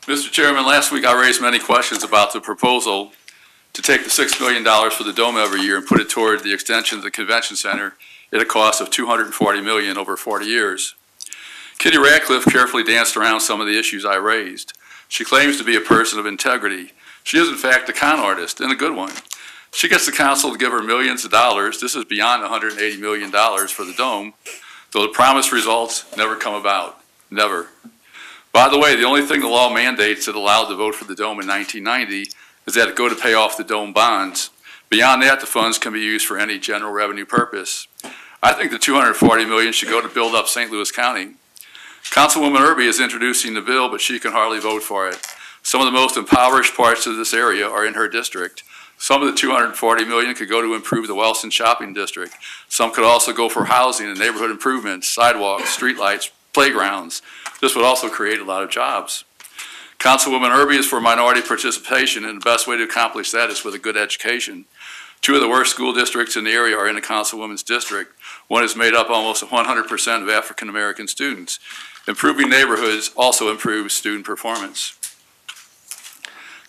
Mr. Chairman, last week I raised many questions about the proposal to take the $6 million for the dome every year and put it toward the extension of the convention center at a cost of $240 million over 40 years. Kitty Radcliffe carefully danced around some of the issues I raised. She claims to be a person of integrity. She is in fact a con artist, and a good one. She gets the council to give her millions of dollars. This is beyond $180 million for the dome, though the promised results never come about. Never. By the way, the only thing the law mandates that allowed the vote for the dome in 1990 is that it go to pay off the dome bonds. Beyond that, the funds can be used for any general revenue purpose. I think the $240 million should go to build up St. Louis County. Councilwoman Irby is introducing the bill, but she can hardly vote for it. Some of the most impoverished parts of this area are in her district. Some of the $240 million could go to improve the Wellston Shopping District. Some could also go for housing and neighborhood improvements, sidewalks, streetlights, playgrounds. This would also create a lot of jobs. Councilwoman Irby is for minority participation, and the best way to accomplish that is with a good education. Two of the worst school districts in the area are in the councilwoman's district. One is made up almost 100% of African American students. Improving neighborhoods also improves student performance.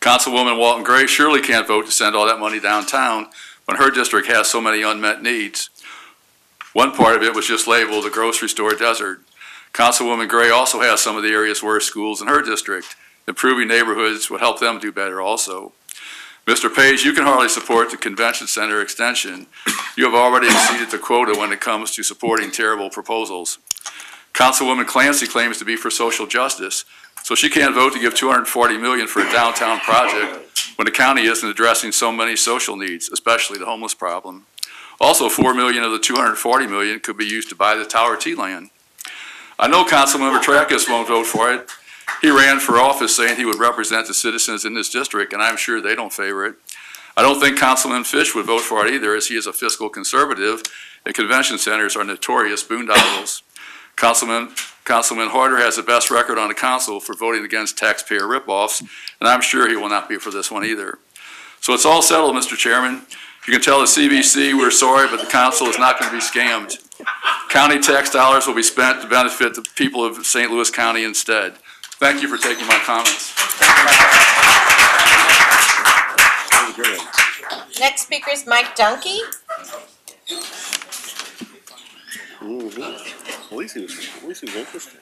Councilwoman Walton Gray surely can't vote to send all that money downtown when her district has so many unmet needs. One part of it was just labeled a grocery store desert. Councilwoman Gray also has some of the area's worst schools in her district. Improving neighborhoods would help them do better also. Mr. Page, you can hardly support the convention center extension. You have already exceeded the quota when it comes to supporting terrible proposals. Councilwoman Clancy claims to be for social justice, so she can't vote to give $240 million for a downtown project when the county isn't addressing so many social needs, especially the homeless problem. Also, $4 million of the $240 million could be used to buy the Tower T land. I know Councilmember Tracus won't vote for it. He ran for office saying he would represent the citizens in this district, and I'm sure they don't favor it. I don't think Councilman Fish would vote for it either, as he is a fiscal conservative, and convention centers are notorious boondoggles. Councilman Harder has the best record on the council for voting against taxpayer ripoffs, and I'm sure he will not be for this one either. So it's all settled, Mr. Chairman. You can tell the CBC we're sorry, but the council is not going to be scammed. County tax dollars will be spent to benefit the people of St. Louis County instead. Thank you for taking my comments. Next speaker is Mike Dunkey. At least he was interested.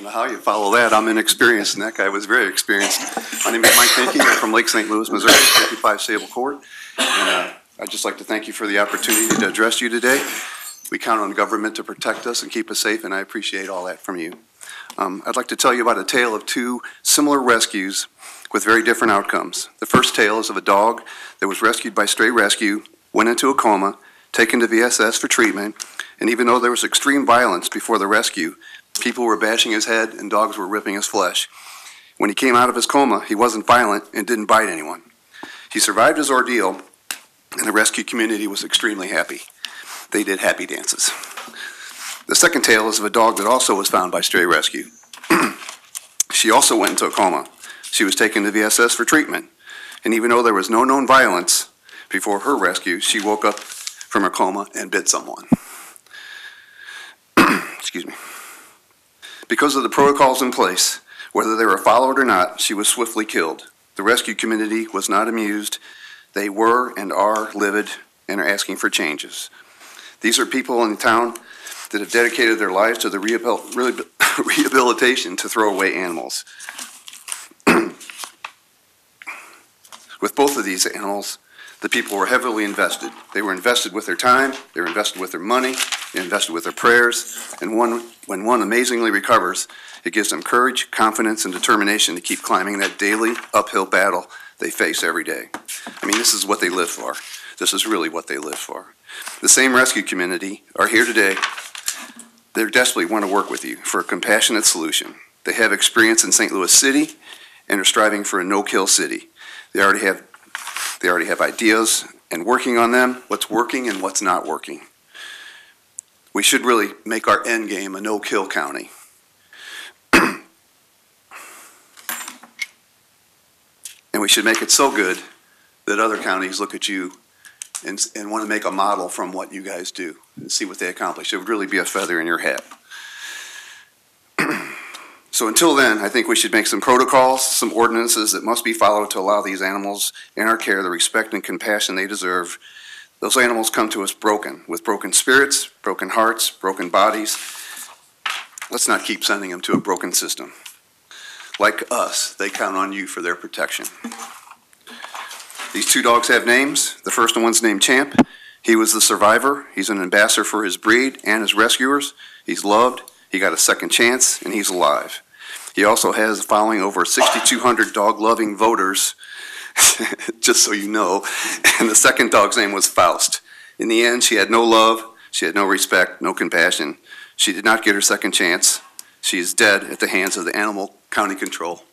know how you follow that. I'm inexperienced, and that guy was very experienced. My name is Mike Pinckey. I'm from Lake St. Louis, Missouri, 55 Sable Court. And I'd just like to thank you for the opportunity to address you today. We count on government to protect us and keep us safe, and I appreciate all that from you. I'd like to tell you about a tale of two similar rescues with very different outcomes. The first tale is of a dog that was rescued by Stray Rescue, went into a coma, taken to VSS for treatment, and even though there was extreme violence before the rescue, people were bashing his head and dogs were ripping his flesh. When he came out of his coma, he wasn't violent and didn't bite anyone. He survived his ordeal, and the rescue community was extremely happy. They did happy dances. The second tale is of a dog that also was found by Stray Rescue. She also went into a coma. She was taken to VSS for treatment, and even though there was no known violence before her rescue, she woke up from her coma and bit someone. Excuse me. Because of the protocols in place, whether they were followed or not, she was swiftly killed. The rescue community was not amused. They were and are livid and are asking for changes. These are people in town that have dedicated their lives to the rehabilitation to throw away animals. With both of these animals, the people were heavily invested. They were invested with their time, they were invested with their money, they invested with their prayers, and when one amazingly recovers, it gives them courage, confidence, and determination to keep climbing that daily uphill battle they face every day. I mean, this is what they live for. This is really what they live for. The same rescue community are here today. They desperately want to work with you for a compassionate solution. They have experience in St. Louis City and are striving for a no-kill city. They already have ideas and working on them, what's working and what's not working. We should really make our end game a no-kill county. And we should make it so good that other counties look at you and want to make a model from what you guys do and see what they accomplish. It would really be a feather in your hat. So until then, I think we should make some protocols, some ordinances that must be followed to allow these animals in our care the respect and compassion they deserve. Those animals come to us broken, with broken spirits, broken hearts, broken bodies. Let's not keep sending them to a broken system. Like us, they count on you for their protection. These two dogs have names. The first one's named Champ. He was the survivor. He's an ambassador for his breed and his rescuers. He's loved. He got a second chance, and he's alive. He also has following over 6,200 dog-loving voters, just so you know. And the second dog's name was Faust. In the end, she had no love. She had no respect, no compassion. She did not get her second chance. She is dead at the hands of the Animal County Control,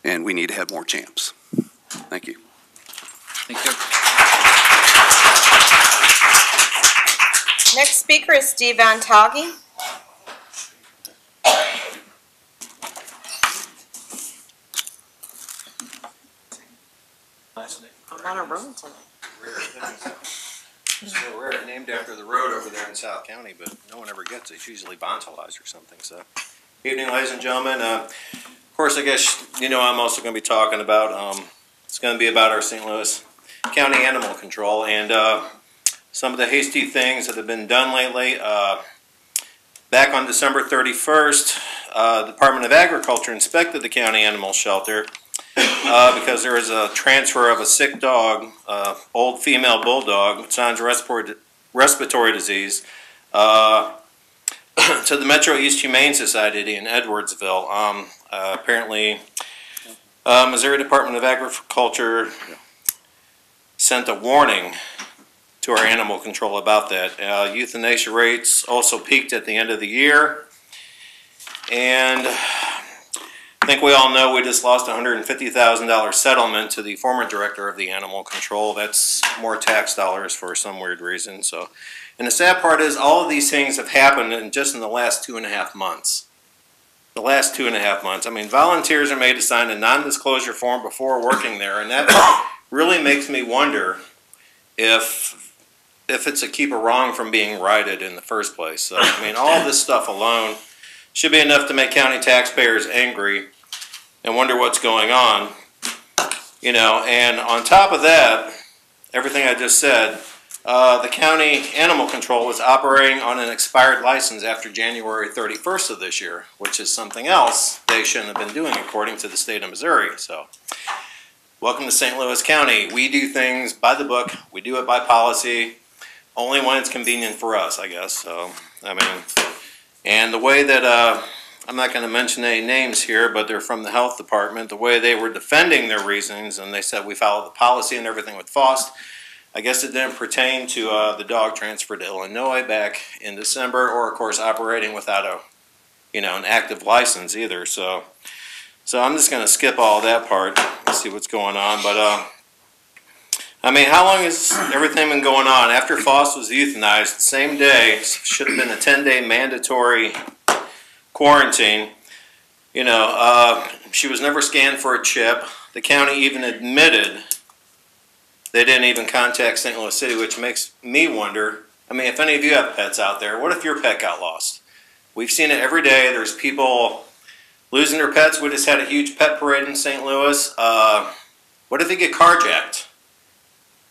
and we need to have more Champs. Thank you. Thank you. Next speaker is Steve Van Tagge. I'm on a roll tonight. So rare, named after the road over there in South County, but no one ever gets it. It's usually Bontalaz or something. So, evening, ladies and gentlemen. Of course, I guess you know I'm also going to be talking about. It's going to be about our St. Louis County Animal Control and some of the hasty things that have been done lately. Back on December 31st, the Department of Agriculture inspected the county animal shelter because there was a transfer of a sick dog, old female bulldog with signs of respiratory disease, to the Metro East Humane Society in Edwardsville. Apparently, Missouri Department of Agriculture sent a warning to our animal control about that. Euthanasia rates also peaked at the end of the year. And I think we all know we just lost a $150,000 settlement to the former director of the animal control. That's more tax dollars for some weird reason. So, and the sad part is all of these things have happened just in the last 2.5 months. The last 2.5 months. I mean, volunteers are made to sign a non-disclosure form before working there, and that really makes me wonder if it's a keep a wrong from being righted in the first place. So, I mean, all this stuff alone should be enough to make county taxpayers angry and wonder what's going on. You know, and on top of that, everything I just said, the county animal control was operating on an expired license after January 31st of this year, which is something else they shouldn't have been doing according to the state of Missouri. So, welcome to St. Louis County. We do things by the book. We do it by policy, only when it's convenient for us, I guess. So, I mean, and the way that, I'm not going to mention any names here, but they're from the health department, the way they were defending their reasons, and they said we followed the policy and everything with FOST. I guess it didn't pertain to the dog transfer to Illinois back in December, or of course operating without a, an active license either. So I'm just going to skip all that part and see what's going on. But I mean, how long has everything been going on? After FOST was euthanized, the same day should have been a 10-day mandatory quarantine. She was never scanned for a chip. The county even admitted they didn't even contact St. Louis City, which makes me wonder. I mean, if any of you have pets out there, what if your pet got lost? We've seen it every day. There's people losing their pets. We just had a huge pet parade in St. Louis. What if they get carjacked?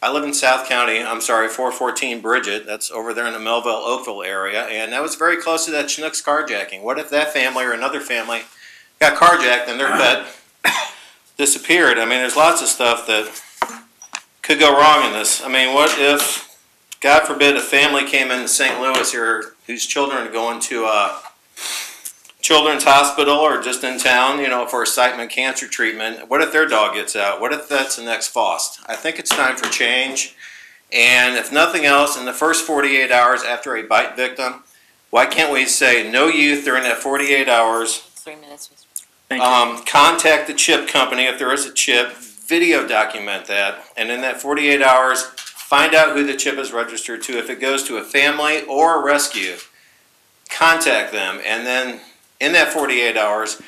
I live in South County. 414 Bridget. That's over there in the Melville-Oakville area. And that was very close to that Chinook's carjacking. What if that family or another family got carjacked and their pet disappeared? I mean, there's lots of stuff that could go wrong in this. I mean, what if, God forbid, a family came into St. Louis here whose children are going to a children's hospital or just in town, for excitement cancer treatment. What if their dog gets out? What if that's the next FOST? I think it's time for change. And if nothing else, in the first 48 hours after a bite victim, why can't we say no youth during that 48 hours? 3 minutes. Contact the chip company if there is a chip. Video document that, and in that 48 hours, find out who the chip is registered to. If it goes to a family or a rescue, contact them, and then in that 48 hours,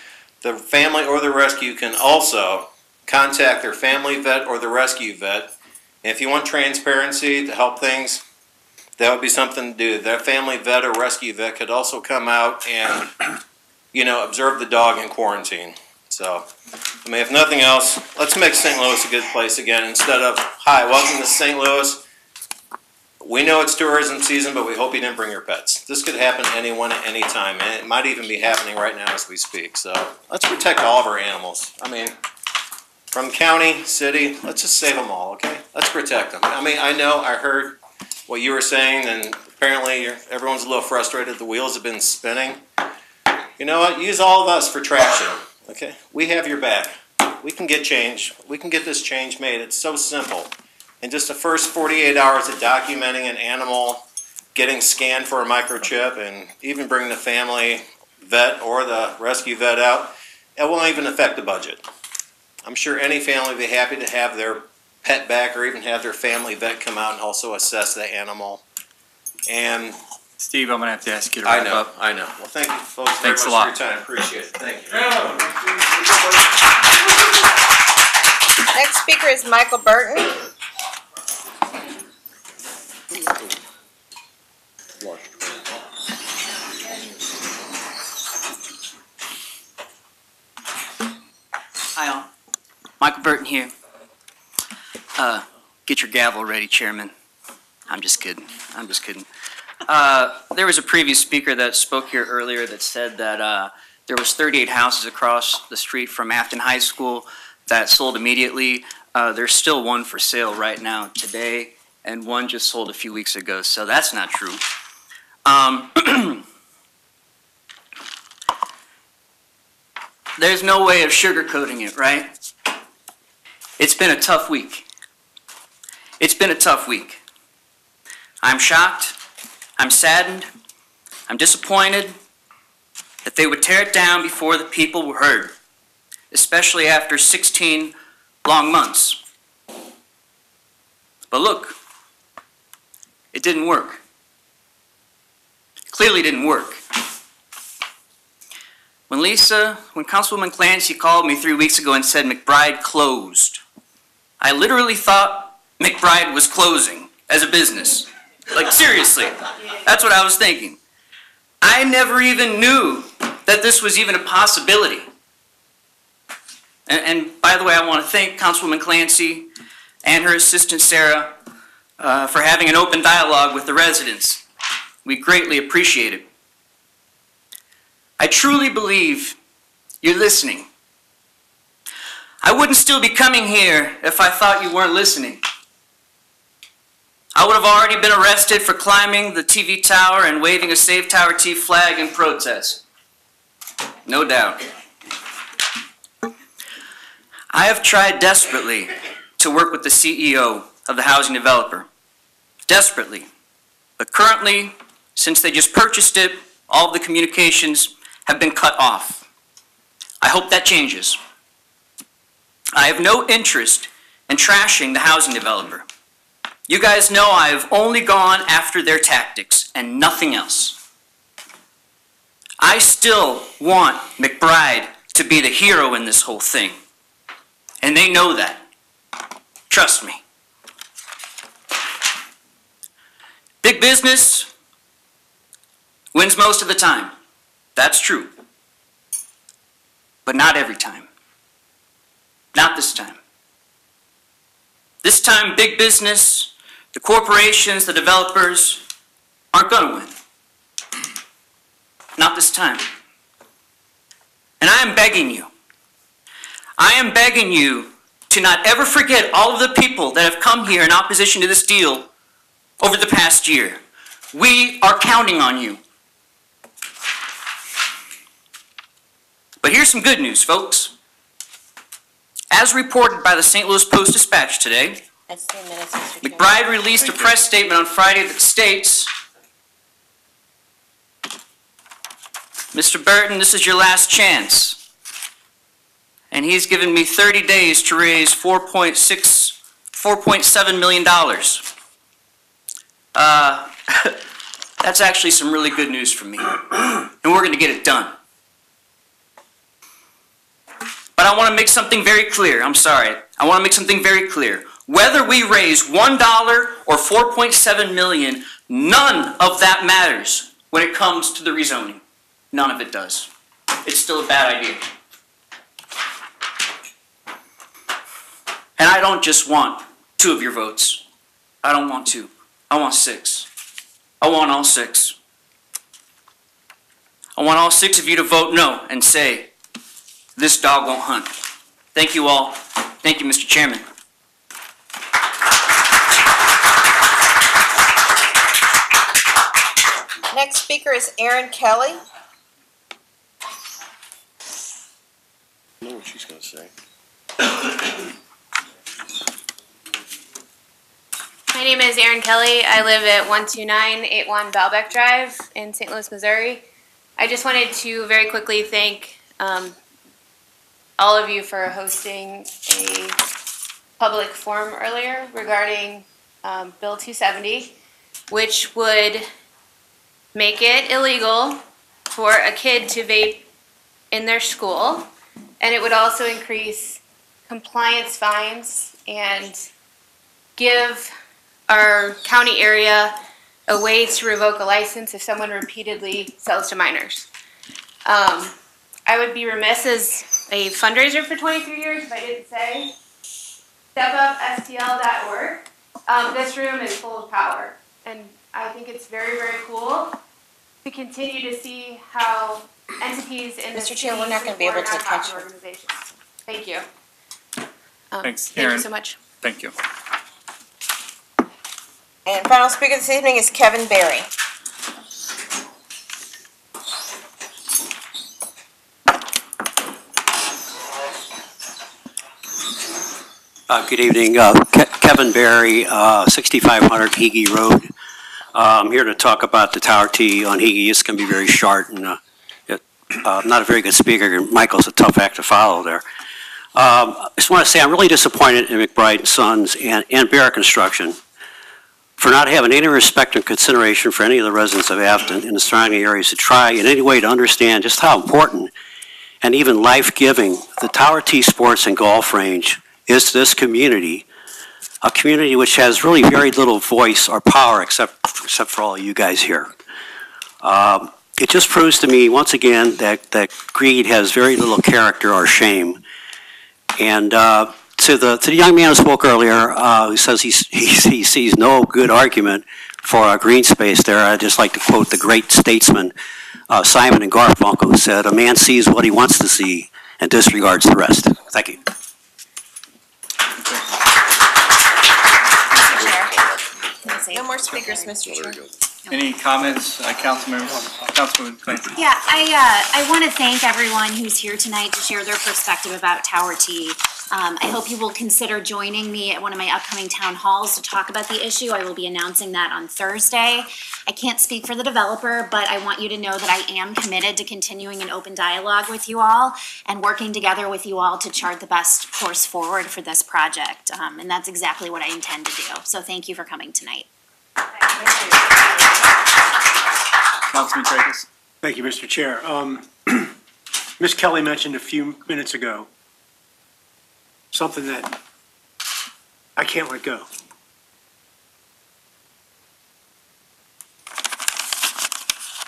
the family or the rescue can also contact their family vet or the rescue vet. And if you want transparency to help things, that would be something to do. That family vet or rescue vet could also come out and, observe the dog in quarantine. So, I mean, if nothing else, let's make St. Louis a good place again instead of, hi, welcome to St. Louis. We know it's tourism season, but we hope you didn't bring your pets. This could happen to anyone at any time, and it might even be happening right now as we speak. So, let's protect all of our animals. I mean, from county, city, let's just save them all, okay? Let's protect them. I mean, I heard what you were saying, and apparently everyone's a little frustrated. The wheels have been spinning. You know what? Use all of us for traction. Okay, we have your back. We can get change. We can get this change made. It's so simple. In just the first 48 hours of documenting an animal getting scanned for a microchip and even bringing the family vet or the rescue vet out, it won't even affect the budget. I'm sure any family would be happy to have their pet back or even have their family vet come out and also assess the animal. And Steve, I'm going to have to ask you to wrap up. I know. Well, thank you, folks, Thanks very a much lot. for your time. Appreciate it. Thank you. Next speaker is Michael Burton. Hi all. Michael Burton here. Get your gavel ready, Chairman. I'm just kidding. There was a previous speaker that spoke here earlier that said that there was 38 houses across the street from Afton High School that sold immediately. There's still one for sale right now today, and one just sold a few weeks ago, so that's not true. There's no way of sugarcoating it, right? It's been a tough week. I'm shocked. I'm saddened. I'm disappointed that they would tear it down before the people were heard, especially after 16 long months. But look, it didn't work. It clearly didn't work. When Councilwoman Clancy called me 3 weeks ago and said McBride closed, I literally thought McBride was closing as a business. Like, seriously, that's what I was thinking. I never even knew that this was even a possibility. And by the way, I want to thank Councilwoman Clancy and her assistant Sarah for having an open dialogue with the residents. We greatly appreciate it. I truly believe you're listening. I wouldn't still be coming here if I thought you weren't listening. I would have already been arrested for climbing the TV tower and waving a Save Tower T flag in protest. No doubt. I have tried desperately to work with the CEO of the housing developer. Desperately. But currently, since they just purchased it, all of the communications have been cut off. I hope that changes. I have no interest in trashing the housing developer. You guys know I have only gone after their tactics and nothing else. I still want McBride to be the hero in this whole thing. And they know that. Trust me. Big business wins most of the time. That's true. But not every time. Not this time. This time, big business, the corporations, the developers, aren't going to win. Not this time. And I am begging you. I am begging you to not ever forget all of the people that have come here in opposition to this deal over the past year. We are counting on you. But here's some good news, folks. As reported by the St. Louis Post-Dispatch today, McBride released a press statement on Friday that states, Mr. Burton, this is your last chance. And he's given me 30 days to raise $4.7 million. That's actually some really good news for me. And we're going to get it done. But I want to make something very clear. I'm sorry. I want to make something very clear. Whether we raise $1 or $4.7 million, none of that matters when it comes to the rezoning. None of it does. It's still a bad idea. And I don't just want 2 of your votes. I don't want 2. I want 6. I want all 6. I want all 6 of you to vote no and say, this dog won't hunt. Thank you all. Thank you, Mr. Chairman. Next speaker is Erin Kelly. I know what she's going to say. My name is Erin Kelly. I live at 12981 Baalbek Drive in St. Louis, Missouri. I just wanted to very quickly thank all of you for hosting a public forum earlier regarding Bill 270, which would make it illegal for a kid to vape in their school, and it would also increase compliance fines and give our county area a way to revoke a license if someone repeatedly sells to minors. I would be remiss as a fundraiser for 23 years if I didn't say stepupstl.org. This room is full of power, and I think it's very, very cool to continue to see how entities in this Mr. Chair, we're not going to be able to catch you. Thank you. Thanks, Thank Erin. you so much. Thank you. And final speaker this evening is Kevin Berry. Good evening, Kevin Berry, 6500 Higgy Road. I'm here to talk about the Tower T on Higgy. It's going to be very short, and I'm not a very good speaker. Michael's a tough act to follow there. I just want to say I'm really disappointed in McBride & Sons and Bear Construction for not having any respect and consideration for any of the residents of Afton and the surrounding areas to try in any way to understand just how important and even life-giving the Tower T Sports and Golf Range is to this community, a community which has really very little voice or power except for all of you guys here. It just proves to me once again that greed has very little character or shame. And to the young man who spoke earlier, who says he sees no good argument for a green space there, I'd just like to quote the great statesman, Simon and Garfunkel, who said, "A man sees what he wants to see and disregards the rest." Thank you. No more speakers, Mr. Chair. Any comments, Councilwoman Clancy? Yeah, I want to thank everyone who's here tonight to share their perspective about Tower T. I hope you will consider joining me at one of my upcoming town halls to talk about the issue. I will be announcing that on Thursday. I can't speak for the developer, but I want you to know that I am committed to continuing an open dialogue with you all and working together with you all to chart the best course forward for this project. And that's exactly what I intend to do. So thank you for coming tonight. Councilman Tracus? Thank you, Mr. Chair. Ms. Kelly mentioned a few minutes ago something that I can't let go.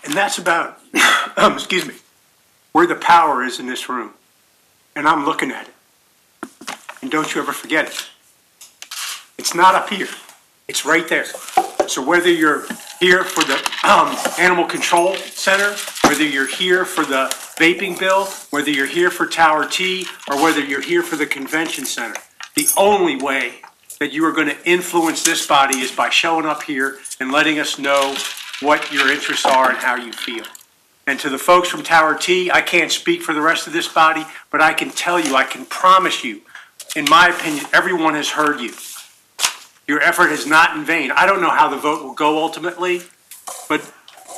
And that's about, excuse me, where the power is in this room. And I'm looking at it. And don't you ever forget it. It's not up here. It's right there. So whether you're here for the Animal Control Center, whether you're here for the vaping bill, whether you're here for Tower T, or whether you're here for the convention center, the only way that you are going to influence this body is by showing up here and letting us know what your interests are and how you feel. And to the folks from Tower T, I can't speak for the rest of this body, but I can tell you, I can promise you, in my opinion, everyone has heard you. Your effort is not in vain. I don't know how the vote will go ultimately, but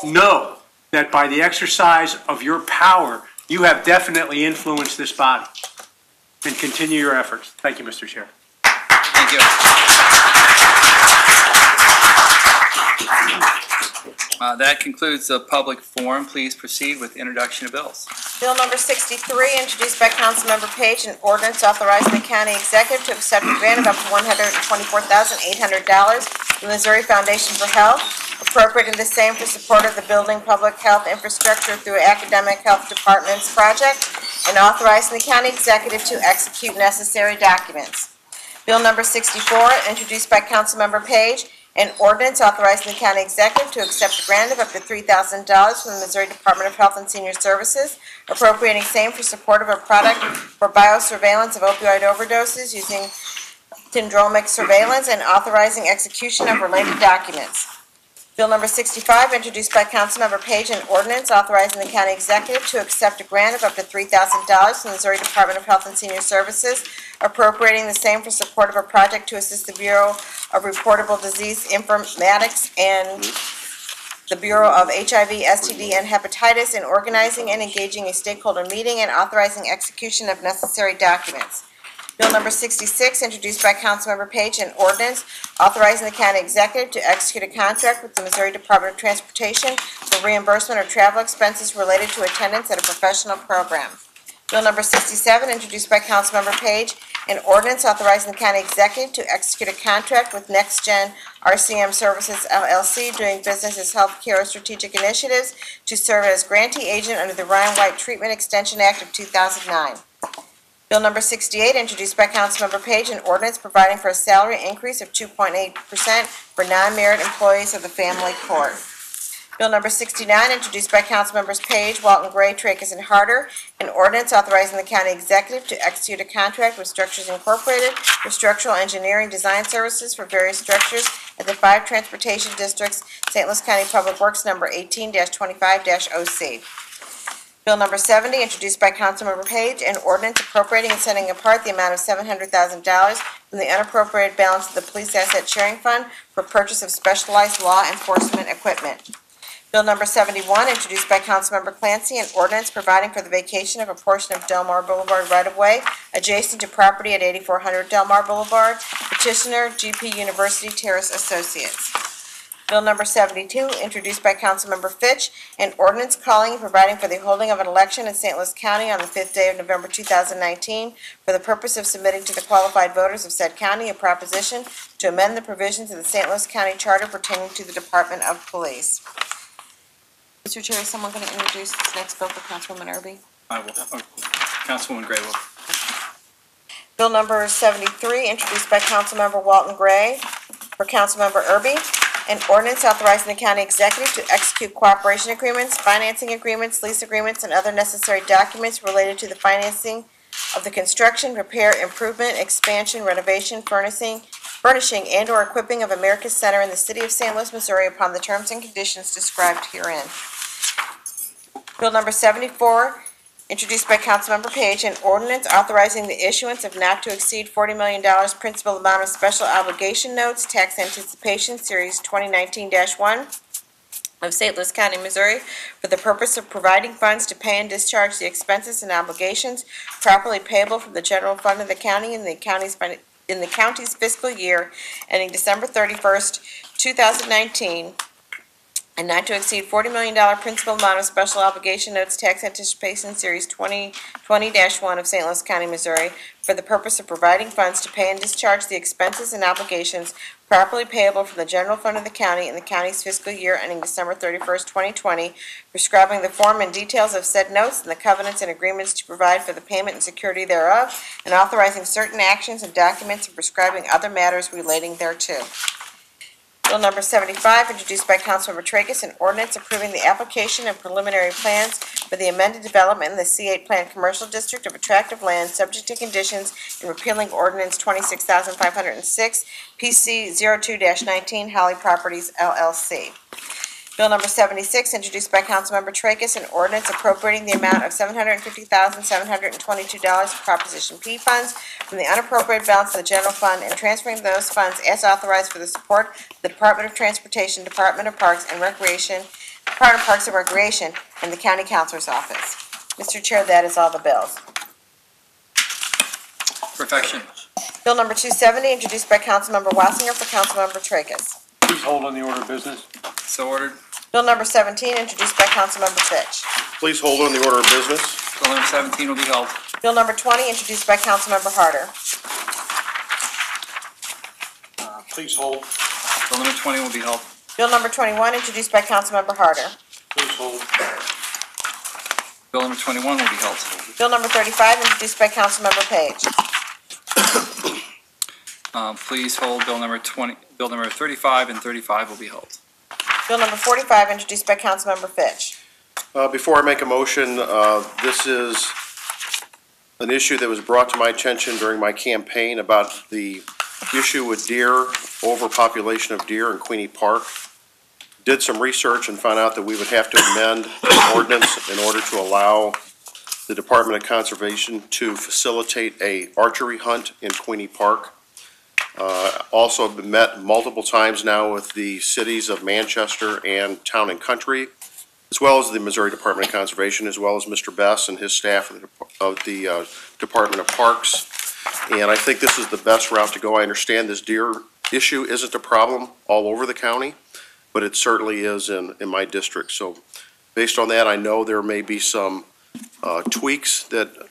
know that by the exercise of your power, you have definitely influenced this body. And continue your efforts. Thank you, Mr. Chair. Thank you. That concludes the public forum. Please proceed with introduction of bills. Bill number 63, introduced by Councilmember Page, an ordinance authorizing the county executive to accept a grant of up to $124,800 from the Missouri Foundation for Health, appropriating the same for support of the building public health infrastructure through academic health departments project, and authorizing the county executive to execute necessary documents. Bill number 64, introduced by Councilmember Page, an ordinance authorizing the county executive to accept a grant of up to $3,000 from the Missouri Department of Health and Senior Services, appropriating same for support of a product for biosurveillance of opioid overdoses using syndromic surveillance, and authorizing execution of related documents. Bill number 65, introduced by Councilmember Page, an ordinance authorizing the county executive to accept a grant of up to $3,000 from the Missouri Department of Health and Senior Services, appropriating the same for support of a project to assist the Bureau of Reportable Disease Informatics and the Bureau of HIV, STD, and Hepatitis in organizing and engaging a stakeholder meeting and authorizing execution of necessary documents. Bill number 66, introduced by Councilmember Page, an ordinance authorizing the county executive to execute a contract with the Missouri Department of Transportation for reimbursement of travel expenses related to attendance at a professional program. Bill number 67, introduced by Councilmember Page, an ordinance authorizing the county executive to execute a contract with NextGen RCM Services LLC, doing business as Healthcare Strategic Initiatives, to serve as grantee agent under the Ryan White Treatment Extension Act of 2009. Bill number 68, introduced by Councilmember Page, an ordinance providing for a salary increase of 2.8% for non-merit employees of the Family Court. Bill number 69, introduced by Councilmembers Page, Walton Gray, Tracus, and Harder, an ordinance authorizing the county executive to execute a contract with Structures Incorporated for structural engineering design services for various structures at the 5 transportation districts, St. Louis County Public Works number 18-25-OC. Bill number 70, introduced by Councilmember Page, an ordinance appropriating and setting apart the amount of $700,000 from the unappropriated balance of the Police Asset Sharing Fund for purchase of specialized law enforcement equipment. Bill number 71, introduced by Councilmember Clancy, an ordinance providing for the vacation of a portion of Delmar Boulevard right-of-way adjacent to property at 8400 Delmar Boulevard. Petitioner, GP University Terrace Associates. Bill number 72, introduced by Councilmember Fitch, an ordinance calling and providing for the holding of an election in St. Louis County on the 5th day of November 2019 for the purpose of submitting to the qualified voters of said county a proposition to amend the provisions of the St. Louis County Charter pertaining to the Department of Police. Mr. Chair, is someone going to introduce this next bill for Councilwoman Irby? I will. Councilwoman Gray will. Bill number 73, introduced by Councilmember Walton Gray for Councilmember Erby, an ordinance authorizing the county executive to execute cooperation agreements, financing agreements, lease agreements, and other necessary documents related to the financing of the construction, repair, improvement, expansion, renovation, furnishing, and/or equipping of America's Center in the city of St. Louis, Missouri upon the terms and conditions described herein. Bill number 74, introduced by Councilmember Page, an ordinance authorizing the issuance of not to exceed $40 million principal amount of special obligation notes, tax anticipation, Series 2019-1 of St. Louis County, Missouri, for the purpose of providing funds to pay and discharge the expenses and obligations properly payable from the general fund of the county in the county's fiscal year ending December 31st, 2019, and not to exceed $40 million principal amount of special obligation notes, tax anticipation, Series 2020-1 of St. Louis County, Missouri, for the purpose of providing funds to pay and discharge the expenses and obligations properly payable from the general fund of the county in the county's fiscal year ending December 31st, 2020, prescribing the form and details of said notes and the covenants and agreements to provide for the payment and security thereof, and authorizing certain actions and documents and prescribing other matters relating thereto. Bill number 75, introduced by Councilmember Tracus, an ordinance approving the application and preliminary plans for the amended development in the C8 Plan Commercial District of attractive land subject to conditions and repealing ordinance 26,506, PC 02-19, Holly Properties LLC. Bill number 76, introduced by Councilmember Tracus, an ordinance appropriating the amount of $750,722 for Proposition P funds from the unappropriated balance of the general fund and transferring those funds as authorized for the support of the Department of Transportation, Department of Parks and Recreation, Department of Parks and Recreation, and the County Councilor's Office. Mr. Chair, that is all the bills. Perfection. Bill number 270, introduced by Councilmember Wassinger for Councilmember Tracus. Please hold on the order of business. So ordered. Bill number 17, introduced by Councilmember Fitch. Please hold on the order of business. Bill number 17 will be held. Bill number 20, introduced by Councilmember Harder. Please hold. Bill number 20 will be held. Bill number 21, introduced by Councilmember Harder. Please hold. Bill number 21 will be held. Bill number 35, introduced by Councilmember Page. Please hold Bill number 35 and 35 will be held. Bill number 45, introduced by Councilmember Fitch. Before I make a motion, this is an issue that was brought to my attention during my campaign about the issue with deer, overpopulation of deer in Queenie Park. Did some research and found out that we would have to amend the ordinance in order to allow the Department of Conservation to facilitate a archery hunt in Queenie Park. Also met multiple times now with the cities of Manchester and Town and Country, as well as the Missouri Department of Conservation, as well as Mr. Bess and his staff of the Department of Parks. And I think this is the best route to go. I understand this deer issue isn't a problem all over the county, but it certainly is in my district. So based on that, I know there may be some tweaks that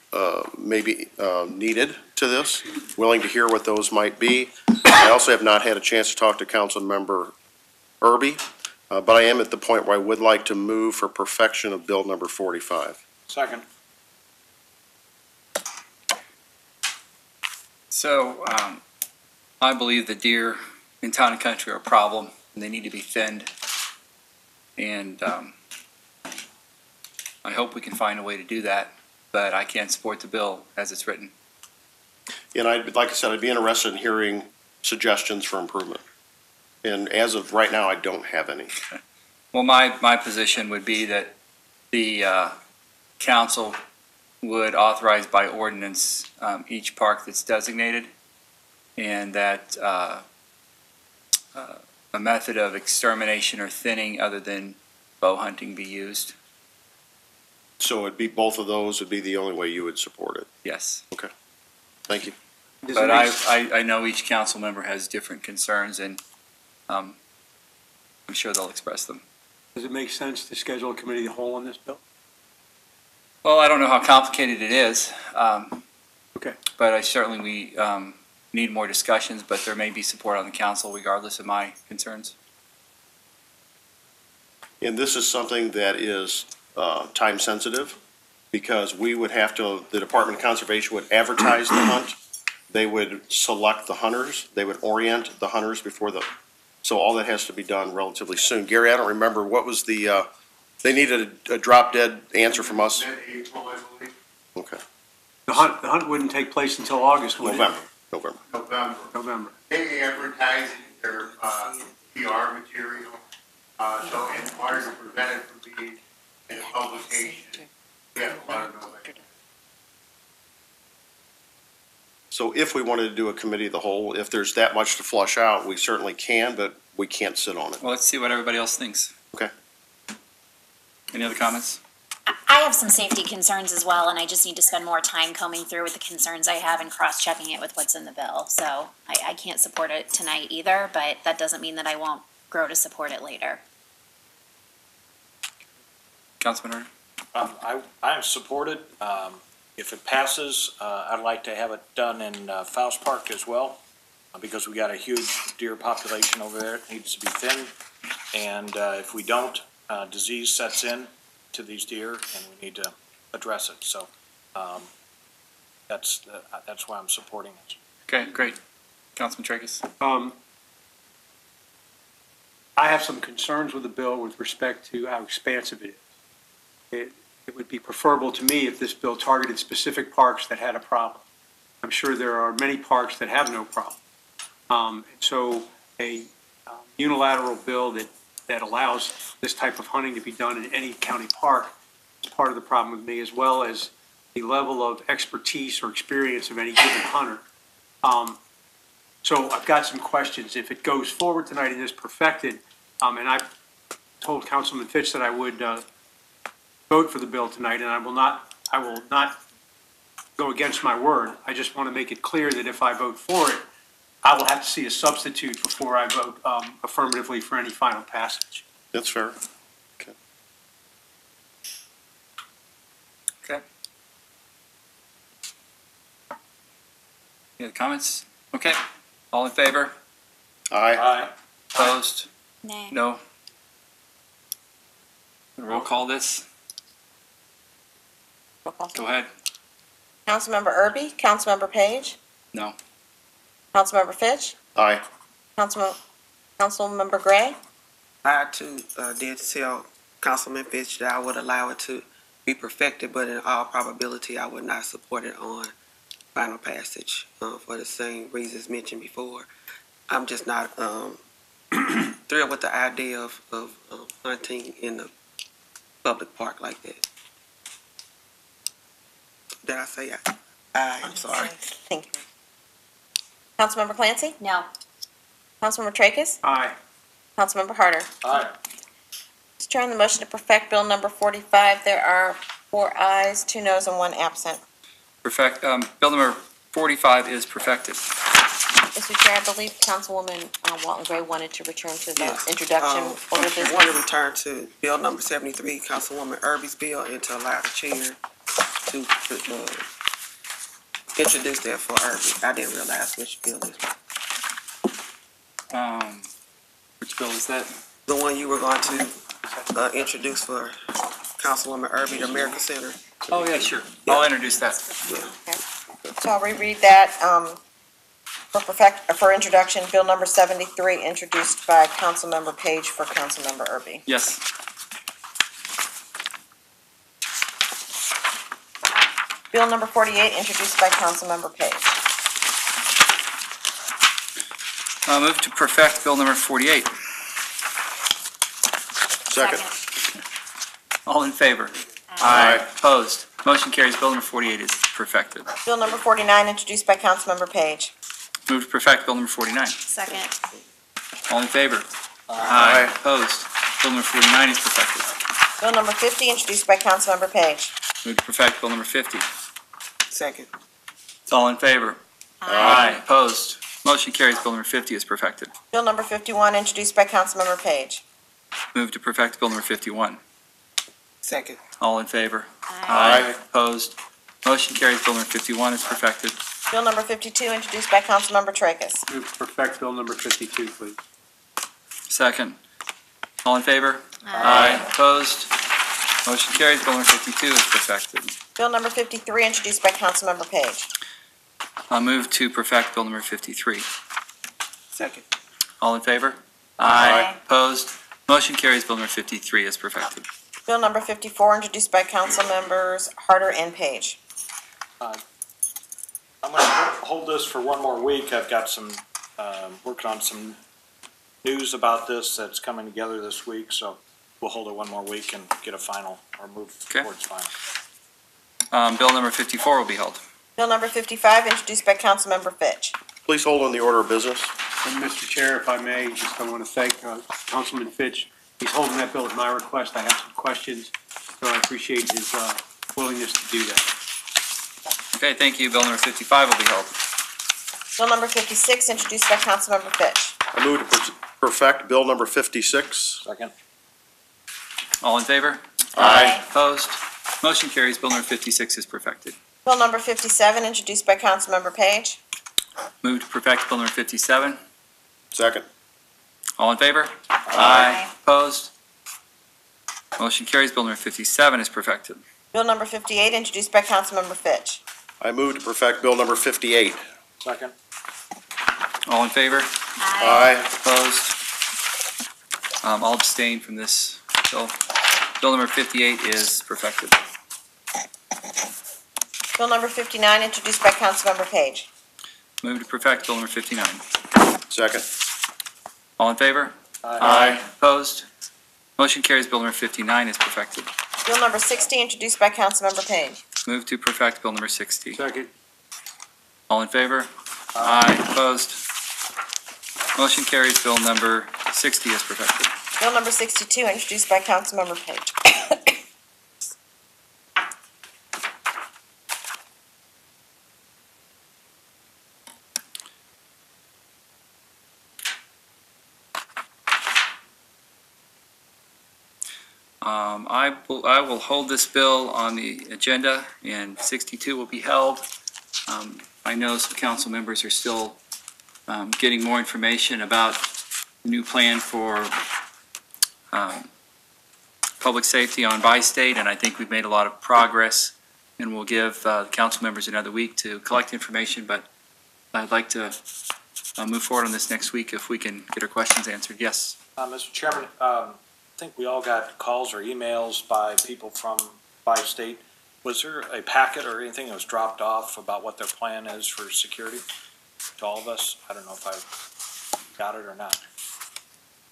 may be needed to this. Willing to hear what those might be. I also have not had a chance to talk to Councilmember Erby, but I am at the point where I would like to move for perfection of Bill number 45. Second. So, I believe the deer in Town and Country are a problem, and they need to be thinned. And I hope we can find a way to do that, but I can't support the bill as it's written. And like I said, I'd be interested in hearing suggestions for improvement. And as of right now, I don't have any. Well, my position would be that the council would authorize by ordinance each park that's designated, and that a method of extermination or thinning other than bow hunting be used. So it'd be both of those would be the only way you would support it? Yes. Okay. Thank you. But I know each council member has different concerns, and I'm sure they'll express them. Does it make sense to schedule a committee of the whole on this bill? Well, I don't know how complicated it is. Okay. But we need more discussions, but there may be support on the council regardless of my concerns. And this is something that is time sensitive, because we would have to, the Department of Conservation would advertise the hunt they would select the hunters, they would orient the hunters before so all that has to be done relatively soon. Gary, I don't remember, what was they needed a drop dead answer from us? Okay. The hunt wouldn't take place until August, would it? November. November. They advertise their PR material, so in order to prevent it from being in a publication, we have to let them know that. So if we wanted to do a committee of the whole, if there's that much to flush out, we certainly can, but we can't sit on it. Well, let's see what everybody else thinks. Okay. Any other comments? I have some safety concerns as well, and I just need to spend more time combing through with the concerns I have and cross-checking it with what's in the bill. So I can't support it tonight either, but that doesn't mean that I won't grow to support it later. Councilman Ernie? I am supported. If it passes, I'd like to have it done in Faust Park as well, because we got a huge deer population over there. It needs to be thinned. And if we don't, disease sets in to these deer, and we need to address it. So that's why I'm supporting it. Okay, great. Councilman Tracus? I have some concerns with the bill with respect to how expansive it is. It would be preferable to me if this bill targeted specific parks that had a problem. I'm sure there are many parks that have no problem. So a unilateral bill that allows this type of hunting to be done in any county park is part of the problem with me, as well as the level of expertise or experience of any given hunter. So I've got some questions. If it goes forward tonight and is perfected, and I told Councilman Fitch that I would vote for the bill tonight, and I will not go against my word. I just want to make it clear that if I vote for it, I will have to see a substitute before I vote affirmatively for any final passage. That's fair. Okay. Any other comments? Okay. All in favor? Aye. Opposed? Nay. No? Roll call this. Go ahead. Councilmember Erby? Councilmember Page? No. Councilmember Fitch? Aye. Councilmember Gray? I too did tell Councilman Fitch that I would allow it to be perfected, but in all probability, I would not support it on final passage for the same reasons mentioned before. I'm just not thrilled with the idea of hunting in the public park like that. Did I say aye? I'm sorry. Thank you. Councilmember Clancy? No. Councilmember Tracus? Aye. Councilmember Harder? Aye. Mr. Chair, on the motion to perfect Bill number 45, there are 4 ayes, 2 noes, and 1 absent. Bill number 45 is perfected. Mr. Chair, I believe Councilwoman Walton Gray wanted to return to the introduction order of I want to business. return to Bill number 73, Councilwoman Irby's bill, and to allow the chair to introduce that for Irby. I didn't realize which bill this was. Which bill is that? The one you were going to introduce for Councilwoman Irby, the American Center. Oh, yeah, sure. I'll introduce that. So I'll reread that for introduction, Bill number 73, introduced by Councilmember Page for Councilmember Irby. Yes. Bill number 48, introduced by Councilmember Page. Move to perfect Bill number 48. Second. All in favor? Aye. Opposed? Motion carries. Bill number 48 is perfected. Bill number 49, introduced by Councilmember Page. Move to perfect Bill number 49. Second. All in favor? Aye. Opposed? Bill number 49 is perfected. Bill number 50, introduced by Councilmember Page. Move to perfect Bill number 50. Second. All in favor? Aye. Opposed? Motion carries. Bill number 50 is perfected. Bill number 51, introduced by Councilmember Page. Move to perfect Bill number 51. Second. All in favor? Aye. Opposed? Motion carries. Bill number 51 is perfected. Bill number 52, introduced by Councilmember Tracus. Move to perfect Bill number 52, please. Second. All in favor? Aye. Opposed? Motion carries. Bill number 52 is perfected. Bill number 53, introduced by Councilmember Page. I'll move to perfect Bill number 53. Second. All in favor? Aye. Opposed? Motion carries. Bill number 53 is perfected. Bill number 54, introduced by council members Harder and Page. I'm going to hold this for one more week. I've got some, working on some news about this that's coming together this week, so we'll hold it one more week and get a final, or move towards final. Bill number 54 will be held. Bill number 55, introduced by council member Fitch. Please hold on the order of business. And Mr. Chair, if I may, just I want to thank Councilman Fitch. He's holding that bill at my request. I have some questions, so I appreciate his willingness to do that. Okay, thank you. Bill number 55 will be held. Bill number 56, introduced by council member Fitch. I move to perfect Bill number 56. Second. All in favor? Aye. Opposed? Motion carries. Bill number 56 is perfected. Bill number 57, introduced by council member Page. Move to perfect Bill number 57. Second. All in favor? Aye. Opposed? Motion carries. Bill number 57 is perfected. Bill number 58, introduced by council member Fitch. I move to perfect Bill number 58. Second. All in favor? Aye. Opposed? I'll abstain from this bill. Bill number 58 is perfected. Bill number 59, introduced by council member Page. Move to perfect Bill number 59. Second. All in favor? Aye. Opposed? Motion carries. Bill number 59 is perfected. Bill number 60, introduced by council member Page. Move to perfect Bill number 60. Second. All in favor? Aye. Opposed? Motion carries. Bill number 60 is perfected. Bill number 62, introduced by council member Page. I will hold this bill on the agenda, and 62 will be held. I know some council members are still getting more information about the new plan for public safety on Bi-State, and I think we've made a lot of progress, and we'll give the council members another week to collect information, but I'd like to move forward on this next week if we can get our questions answered. Yes? Mr. Chairman, I think we all got calls or emails by people from Bi-State. Was there a packet or anything that was dropped off about what their plan is for security to all of us? I don't know if I got it or not.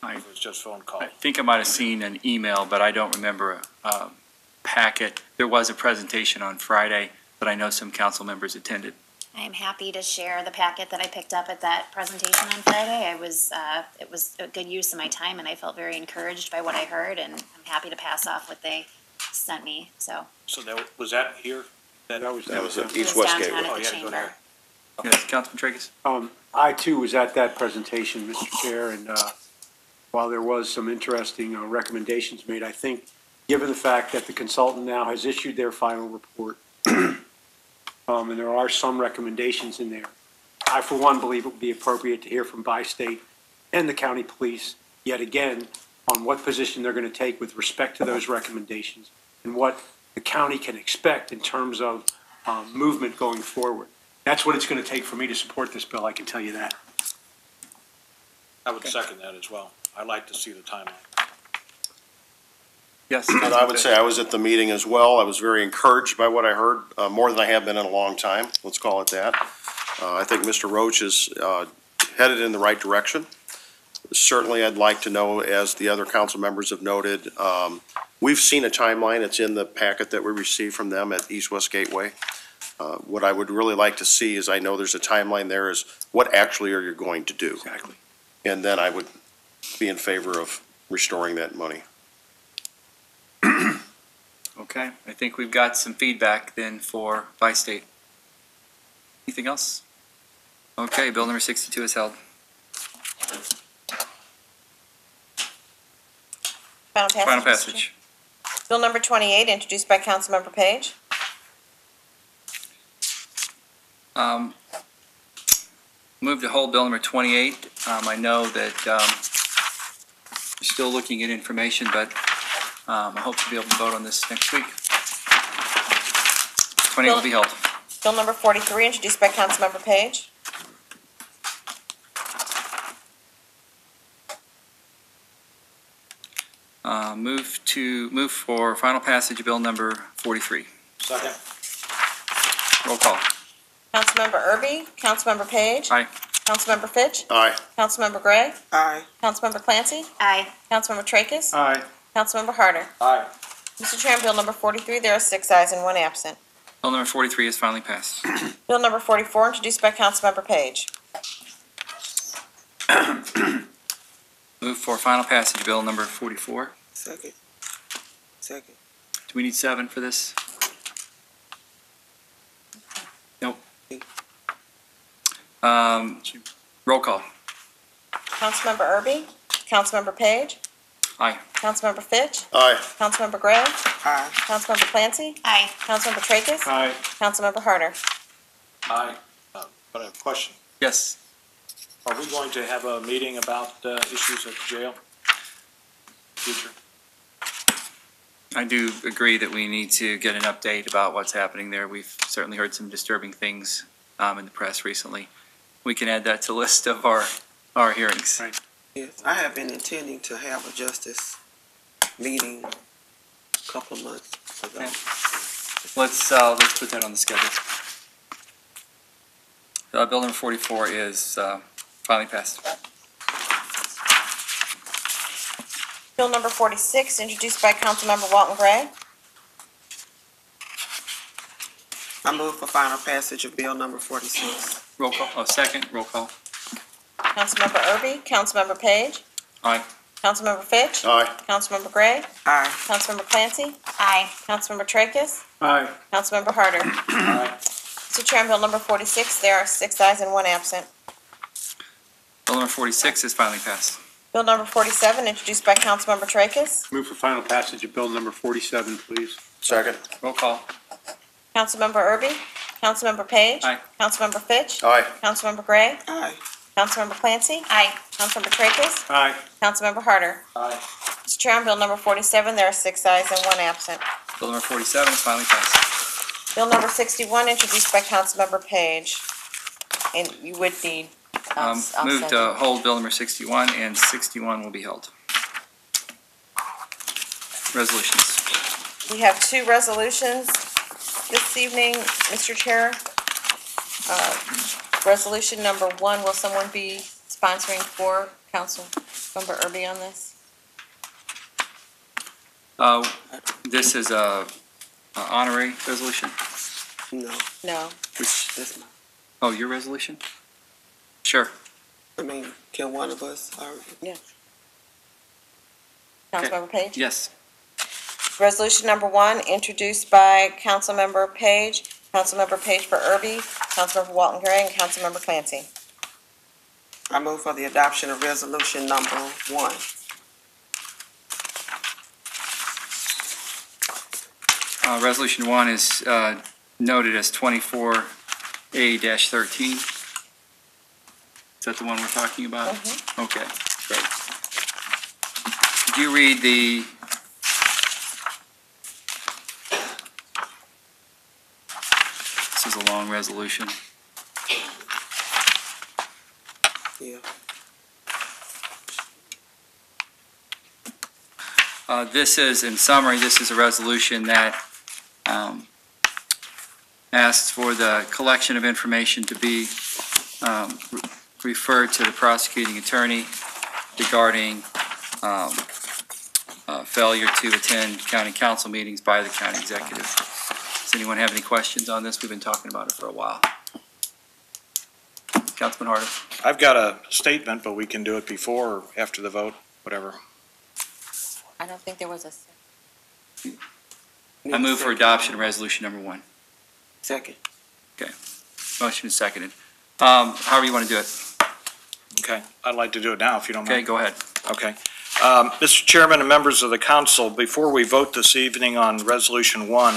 It was just phone call. I think I might have seen an email, but I don't remember a packet. There was a presentation on Friday that I know some council members attended. I am happy to share the packet that I picked up at that presentation on Friday. It was a good use of my time, and I felt very encouraged by what I heard, and I'm happy to pass off what they sent me, so. So was that here? That was at It East was West downtown Gateway. at the chamber. Yes, Councilman Tracus? I too was at that presentation, Mr. Chair, and while there was some interesting recommendations made, I think, given the fact that the consultant now has issued their final report, and there are some recommendations in there, I for one believe it would be appropriate to hear from Bi-State and the county police yet again on what position they're going to take with respect to those recommendations and what the county can expect in terms of movement going forward. That's what it's going to take for me to support this bill, I can tell you that. I would second that as well. I'd like to see the timeline. Yes. And I would say I was at the meeting as well. I was very encouraged by what I heard, more than I have been in a long time, let's call it that. I think Mr. Roach is headed in the right direction. Certainly, I'd like to know, as the other council members have noted, we've seen a timeline. It's in the packet that we received from them at East West Gateway. What I would really like to see is, I know there's a timeline there, is what actually are you going to do? Exactly. And then I would be in favor of restoring that money. Okay, I think we've got some feedback then for Bi-State. Anything else? Okay, bill number 62 is held. Final passage. Final Mr. passage. Bill number 28, introduced by councilmember Page. Move to hold bill number 28. I know that we're still looking at information, but I hope to be able to vote on this next week. 28 will be held. Bill number 43, introduced by Councilmember Page. Move for final passage of bill number 43. Second. Roll call. Councilmember Erby, Councilmember Page. Aye. Councilmember Fitch. Aye. Councilmember Gray. Aye. Councilmember Clancy. Aye. Councilmember Tracus. Aye. Councilmember Harder. Aye. Mr. Chair, on bill number 43, there are 6 ayes and 1 absent. Bill number 43 is finally passed. Bill number 44, introduced by Councilmember Page. Move for final passage of bill number 44. Second. Second. Do we need 7 for this? Nope. Roll call. Councilmember Erby. Councilmember Page. Aye. Councilmember Fitch. Aye. Councilmember Gray. Aye. Councilmember Clancy. Aye. Councilmember Tracus. Aye. Councilmember Harder. Aye. But I have a question. Yes. Are we going to have a meeting about issues at the jail? Future? I do agree that we need to get an update about what's happening there. We've certainly heard some disturbing things in the press recently. We can add that to the list of our hearings. Right. Yes, I have been intending to have a justice meeting a couple of months ago. Okay. Let's put that on the schedule. Bill number 44 is finally passed. Bill number 46, introduced by Councilmember Walton Gray. I move for final passage of bill number 46. Roll call. Oh, second. Roll call. Councilmember Erby. Councilmember Page. Aye. Councilmember Fitch. Aye. Councilmember Gray. Aye. Councilmember Clancy. Aye. Councilmember Tracus. Aye. Councilmember Harder. Aye. Mr. Chair, on bill number 46, there are 6 ayes and 1 absent. Bill number 46 is finally passed. Bill number 47, introduced by Councilmember Tracus. Move for final passage of bill number 47, please. Second. Roll call. Councilmember Erby. Councilmember Page. Aye. Councilmember Fitch. Aye. Councilmember Gray. Aye. Councilmember Clancy. Aye. Councilmember Tracus. Aye. Councilmember Harder. Aye. Mr. Chair, on bill number 47, there are 6 ayes and 1 absent. Bill number 47 is finally passed. Bill number 61, introduced by Councilmember Page. And you would need, I'll Move send to hold bill number 61, and 61 will be held. Resolutions. We have 2 resolutions this evening, Mr. Chair. Resolution number 1, will someone be sponsoring for Councilmember Erby on this? This is a honorary resolution. No, No. Which, that's not. oh, your resolution? Sure. I mean, can one of us, Yes. Councilmember Page? Yes. Resolution number 1, introduced by Councilmember Page, Councilmember Page for Erby, Councilmember Walton Gray, and Councilmember Clancy. I move for the adoption of resolution number 1. Resolution 1 is noted as 24A-13. Is that the one we're talking about? Okay, great. Could you read the this is a long resolution. Yeah. This is, in summary, this is a resolution that asks for the collection of information to be referred to the prosecuting attorney regarding failure to attend county council meetings by the county executive. Does anyone have any questions on this? We've been talking about it for a while. Councilman Harder. I've got a statement, but we can do it before or after the vote, whatever. I don't think there was a... I move for adoption of resolution number 1. Second. Okay. Motion is seconded. However you want to do it. Okay, I'd like to do it now if you don't mind. Okay, go ahead. Okay. Mr. Chairman and members of the council, before we vote this evening on Resolution 1,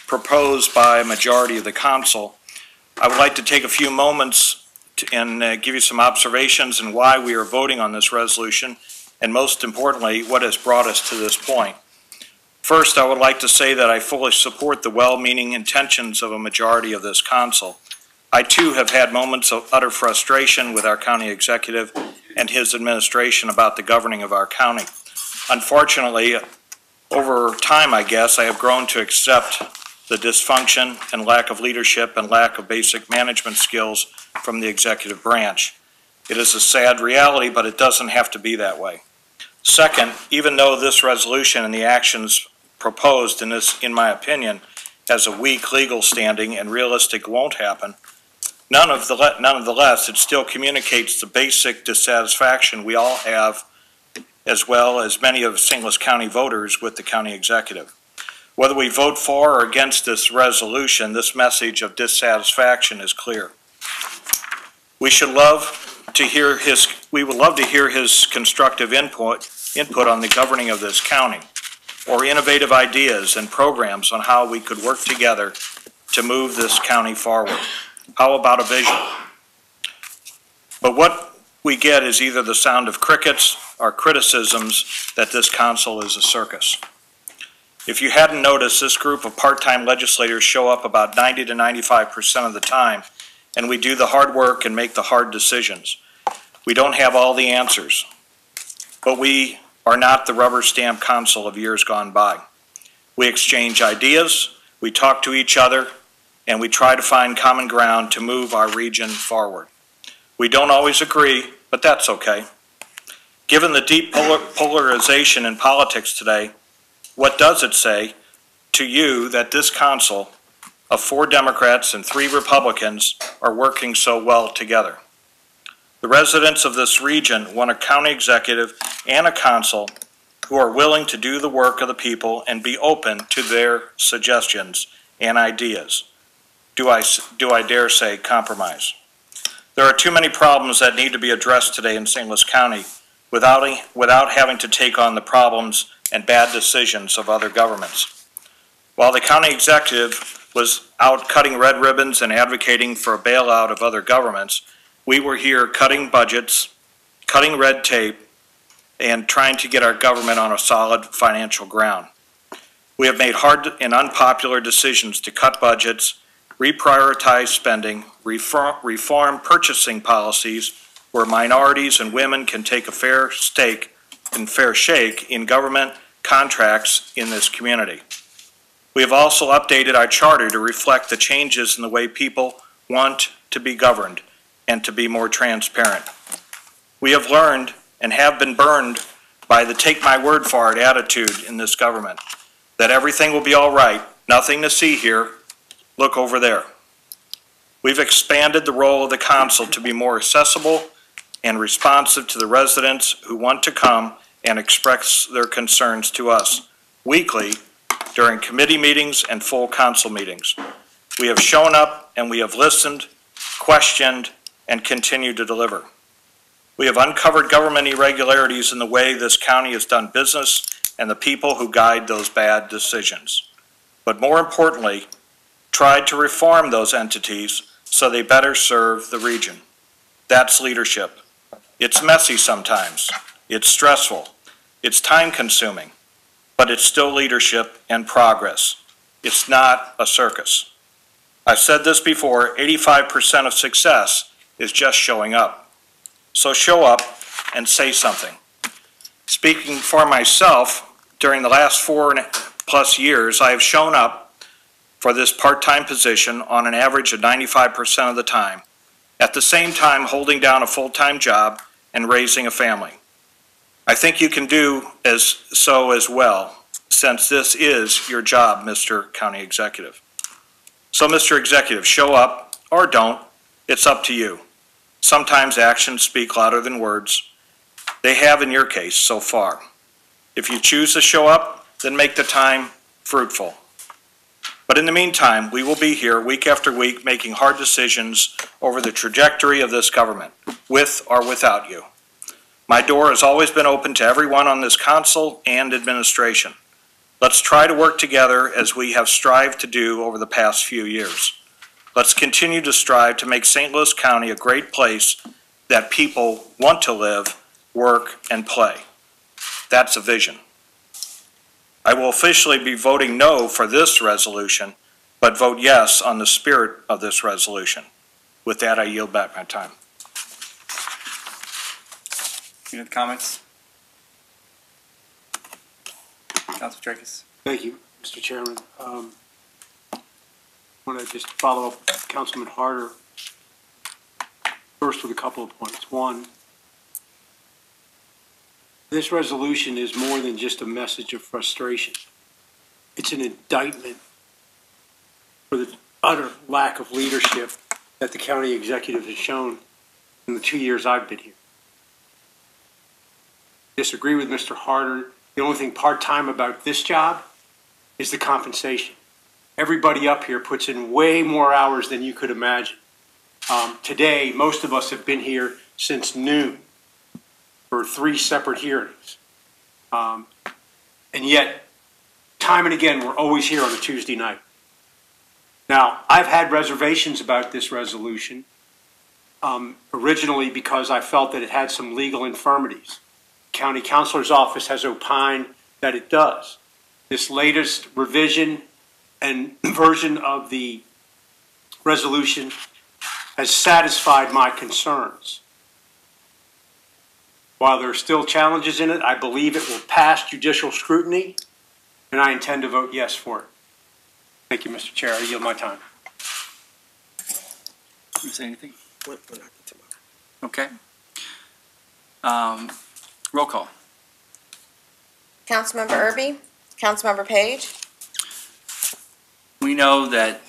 proposed by a majority of the council, I would like to take a few moments and give you some observations and why we are voting on this resolution, and most importantly, what has brought us to this point. First, I would like to say that I fully support the well-meaning intentions of a majority of this council. I too have had moments of utter frustration with our county executive and his administration about the governing of our county. Unfortunately, over time, I guess, I have grown to accept the dysfunction and lack of leadership and lack of basic management skills from the executive branch. It is a sad reality, but it doesn't have to be that way. Second, even though this resolution and the actions proposed in this, in my opinion, has a weak legal standing and realistic won't happen, nonetheless, it still communicates the basic dissatisfaction we all have, as well as many of St. Louis County voters, with the county executive. Whether we vote for or against this resolution, this message of dissatisfaction is clear. We would love to hear his constructive input on the governing of this county, or innovative ideas and programs on how we could work together to move this county forward. How about a vision? But what we get is either the sound of crickets or criticisms that this council is a circus. If you hadn't noticed, this group of part-time legislators show up about 90 to 95% of the time, and we do the hard work and make the hard decisions. We don't have all the answers, but we are not the rubber stamp council of years gone by. We exchange ideas, we talk to each other, and we try to find common ground to move our region forward. We don't always agree, but that's okay. Given the deep polarization in politics today, what does it say to you that this council of 4 Democrats and 3 Republicans are working so well together? The residents of this region want a county executive and a council who are willing to do the work of the people and be open to their suggestions and ideas. Do I dare say compromise? There are too many problems that need to be addressed today in St. Louis County without having to take on the problems and bad decisions of other governments. While the county executive was out cutting red ribbons and advocating for a bailout of other governments, we were here cutting budgets, cutting red tape, and trying to get our government on a solid financial ground. We have made hard and unpopular decisions to cut budgets, reprioritize spending, reform purchasing policies where minorities and women can take a fair stake and fair shake in government contracts in this community. We have also updated our charter to reflect the changes in the way people want to be governed and to be more transparent. We have learned and have been burned by the take my word for it attitude in this government, that everything will be all right, nothing to see here, look over there. We've expanded the role of the council to be more accessible and responsive to the residents who want to come and express their concerns to us weekly during committee meetings and full council meetings. We have shown up and we have listened, questioned, and continue to deliver. We have uncovered government irregularities in the way this county has done business and the people who guide those bad decisions. But more importantly, tried to reform those entities so they better serve the region. That's leadership. It's messy sometimes. It's stressful. It's time-consuming. But it's still leadership and progress. It's not a circus. I've said this before, 85% of success is just showing up. So show up and say something. Speaking for myself, during the last 4+ years, I have shown up for this part-time position on an average of 95% of the time, at the same time holding down a full-time job and raising a family. I think you can do so as well, since this is your job, Mr. County Executive. So, Mr. Executive, show up or don't. It's up to you. Sometimes actions speak louder than words. They have in your case so far. If you choose to show up, then make the time fruitful. But in the meantime, we will be here week after week making hard decisions over the trajectory of this government, with or without you. My door has always been open to everyone on this council and administration. Let's try to work together as we have strived to do over the past few years. Let's continue to strive to make St. Louis County a great place that people want to live, work, and play. That's a vision. I will officially be voting no for this resolution, but vote yes on the spirit of this resolution. With that, I yield back my time. Any other comments? Councilman Tracus. Thank you, Mr. Chairman. I want to just follow up Councilman Harder first with a couple of points. One, this resolution is more than just a message of frustration. It's an indictment for the utter lack of leadership that the county executive has shown in the 2 years I've been here. Disagree with Mr. Harder. The only thing part-time about this job is the compensation. Everybody up here puts in way more hours than you could imagine. Today, most of us have been here since noon for 3 separate hearings. And yet, time and again, we're always here on a Tuesday night. Now, I've had reservations about this resolution, originally because I felt that it had some legal infirmities. County Counselor's Office has opined that it does. This latest revision and version of the resolution has satisfied my concerns. While there are still challenges in it, I believe it will pass judicial scrutiny, and I intend to vote yes for it. Thank you, Mr. Chair. I yield my time. You say anything? When I get to my- Okay. Roll call. Councilmember Erby? Councilmember Page? We know that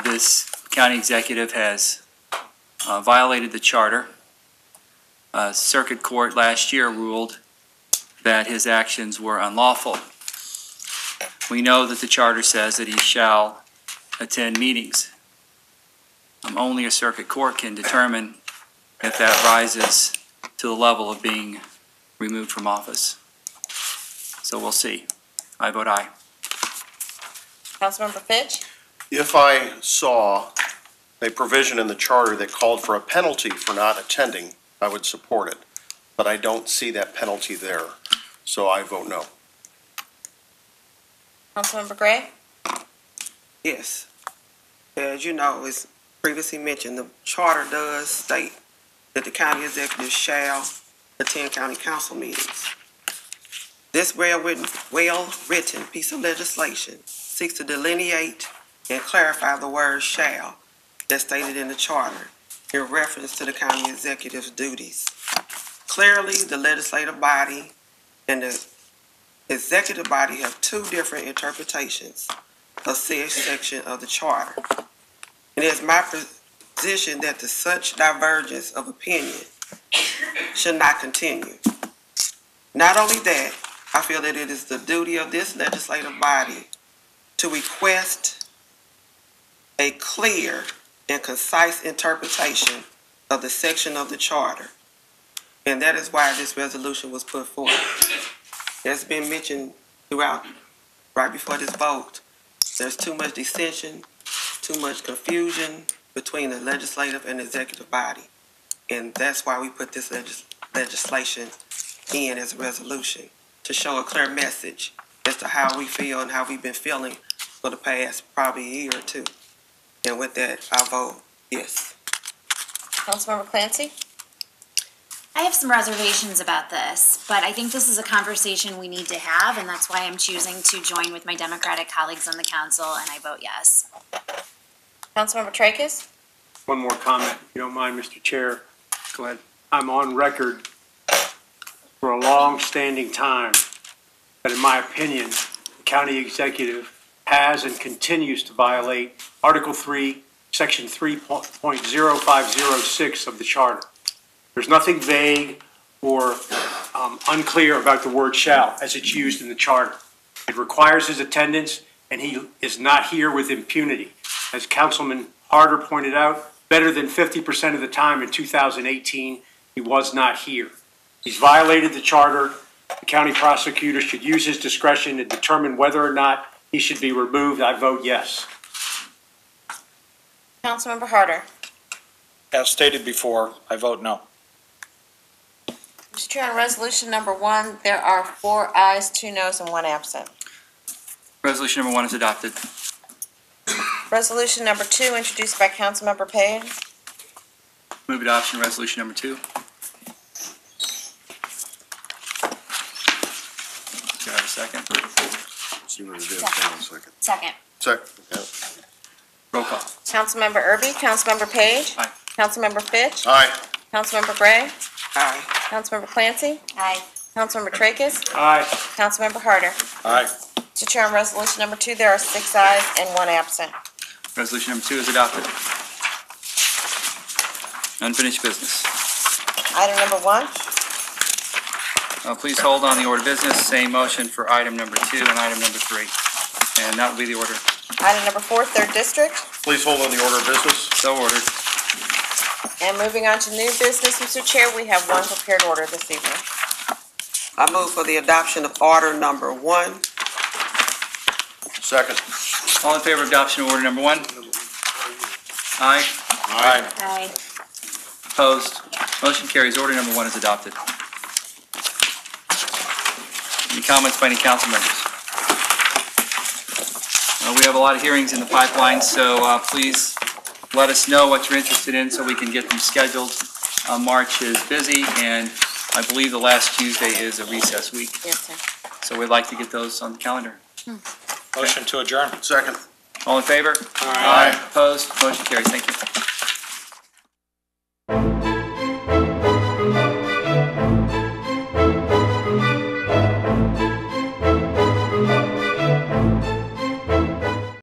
this county executive has violated the charter. Circuit Court last year ruled that his actions were unlawful. We know that the charter says that he shall attend meetings. Only a circuit court can determine if that rises to the level of being removed from office. So we'll see. I vote aye. Councilmember Fitch? If I saw a provision in the charter that called for a penalty for not attending, I would support it. But I don't see that penalty there, so I vote no. Councilmember Gray? Yes. As you know, as previously mentioned, the charter does state that the county executive shall attend county council meetings. This well-written piece of legislation seeks to delineate and clarify the word shall that's stated in the charter in reference to the county executive's duties. Clearly, the legislative body and the executive body have two different interpretations of said section of the charter. It is my position that the such divergence of opinion should not continue. Not only that, I feel that it is the duty of this legislative body to request a clear and concise interpretation of the section of the charter. And that is why this resolution was put forth. It's been mentioned throughout, right before this vote, there's too much dissension, too much confusion between the legislative and executive body. And that's why we put this legislation in as a resolution, to show a clear message as to how we feel and how we've been feeling for the past probably a year or two. And with that, I vote yes. Councilmember Clancy? I have some reservations about this, but I think this is a conversation we need to have, and that's why I'm choosing to join with my Democratic colleagues on the council, and I vote yes. Councilmember Tracus? One more comment, if you don't mind, Mr. Chair. Go ahead. I'm on record for a long-standing time that, in my opinion, the county executive has and continues to violate Article 3, Section 3.05006 of the Charter. There's nothing vague or unclear about the word shall as it's used in the Charter. It requires his attendance, and he is not here with impunity. As Councilman Harder pointed out, better than 50% of the time in 2018, he was not here. He's violated the charter. The county prosecutor should use his discretion to determine whether or not he should be removed. I vote yes. Councilmember Harder? As stated before, I vote no. Mr. Chair, on resolution number 1, there are 4 ayes, 2 noes, and 1 absent. Resolution number 1 is adopted. Resolution number 2, introduced by Councilmember Page. Move adoption of resolution number 2. Do I have a second? See what it is, Second. second. Second. Second. Roll call. Councilmember Erby, Councilmember Page. Aye. Councilmember Fitch. Aye. Councilmember Gray. Aye. Councilmember Clancy. Aye. Councilmember Tracus. Aye. Councilmember Harder. Aye. Mr. Chair, on resolution number 2, there are 6 ayes and 1 absent. Resolution number 2 is adopted. Unfinished business. Item number 1, Please hold on the order of business. Same motion for item number 2 and item number 3. And that will be the order. item number 4, 3rd District. Please hold on the order of business. So ordered. And moving on to new business, Mr. Chair, we have 1 prepared order this evening. I move for the adoption of order number 1. Second. All in favor of adoption of order number 1? Aye. Aye. Aye. Opposed? Motion carries. Order number 1 is adopted. Any comments by any council members? We have a lot of hearings in the pipeline, so please let us know what you're interested in so we can get them scheduled. March is busy, and I believe the last Tuesday is a recess week, Yes, sir. so we'd like to get those on the calendar. Motion to adjourn. Second. All in favor? Aye. Opposed? Motion carries. Thank you.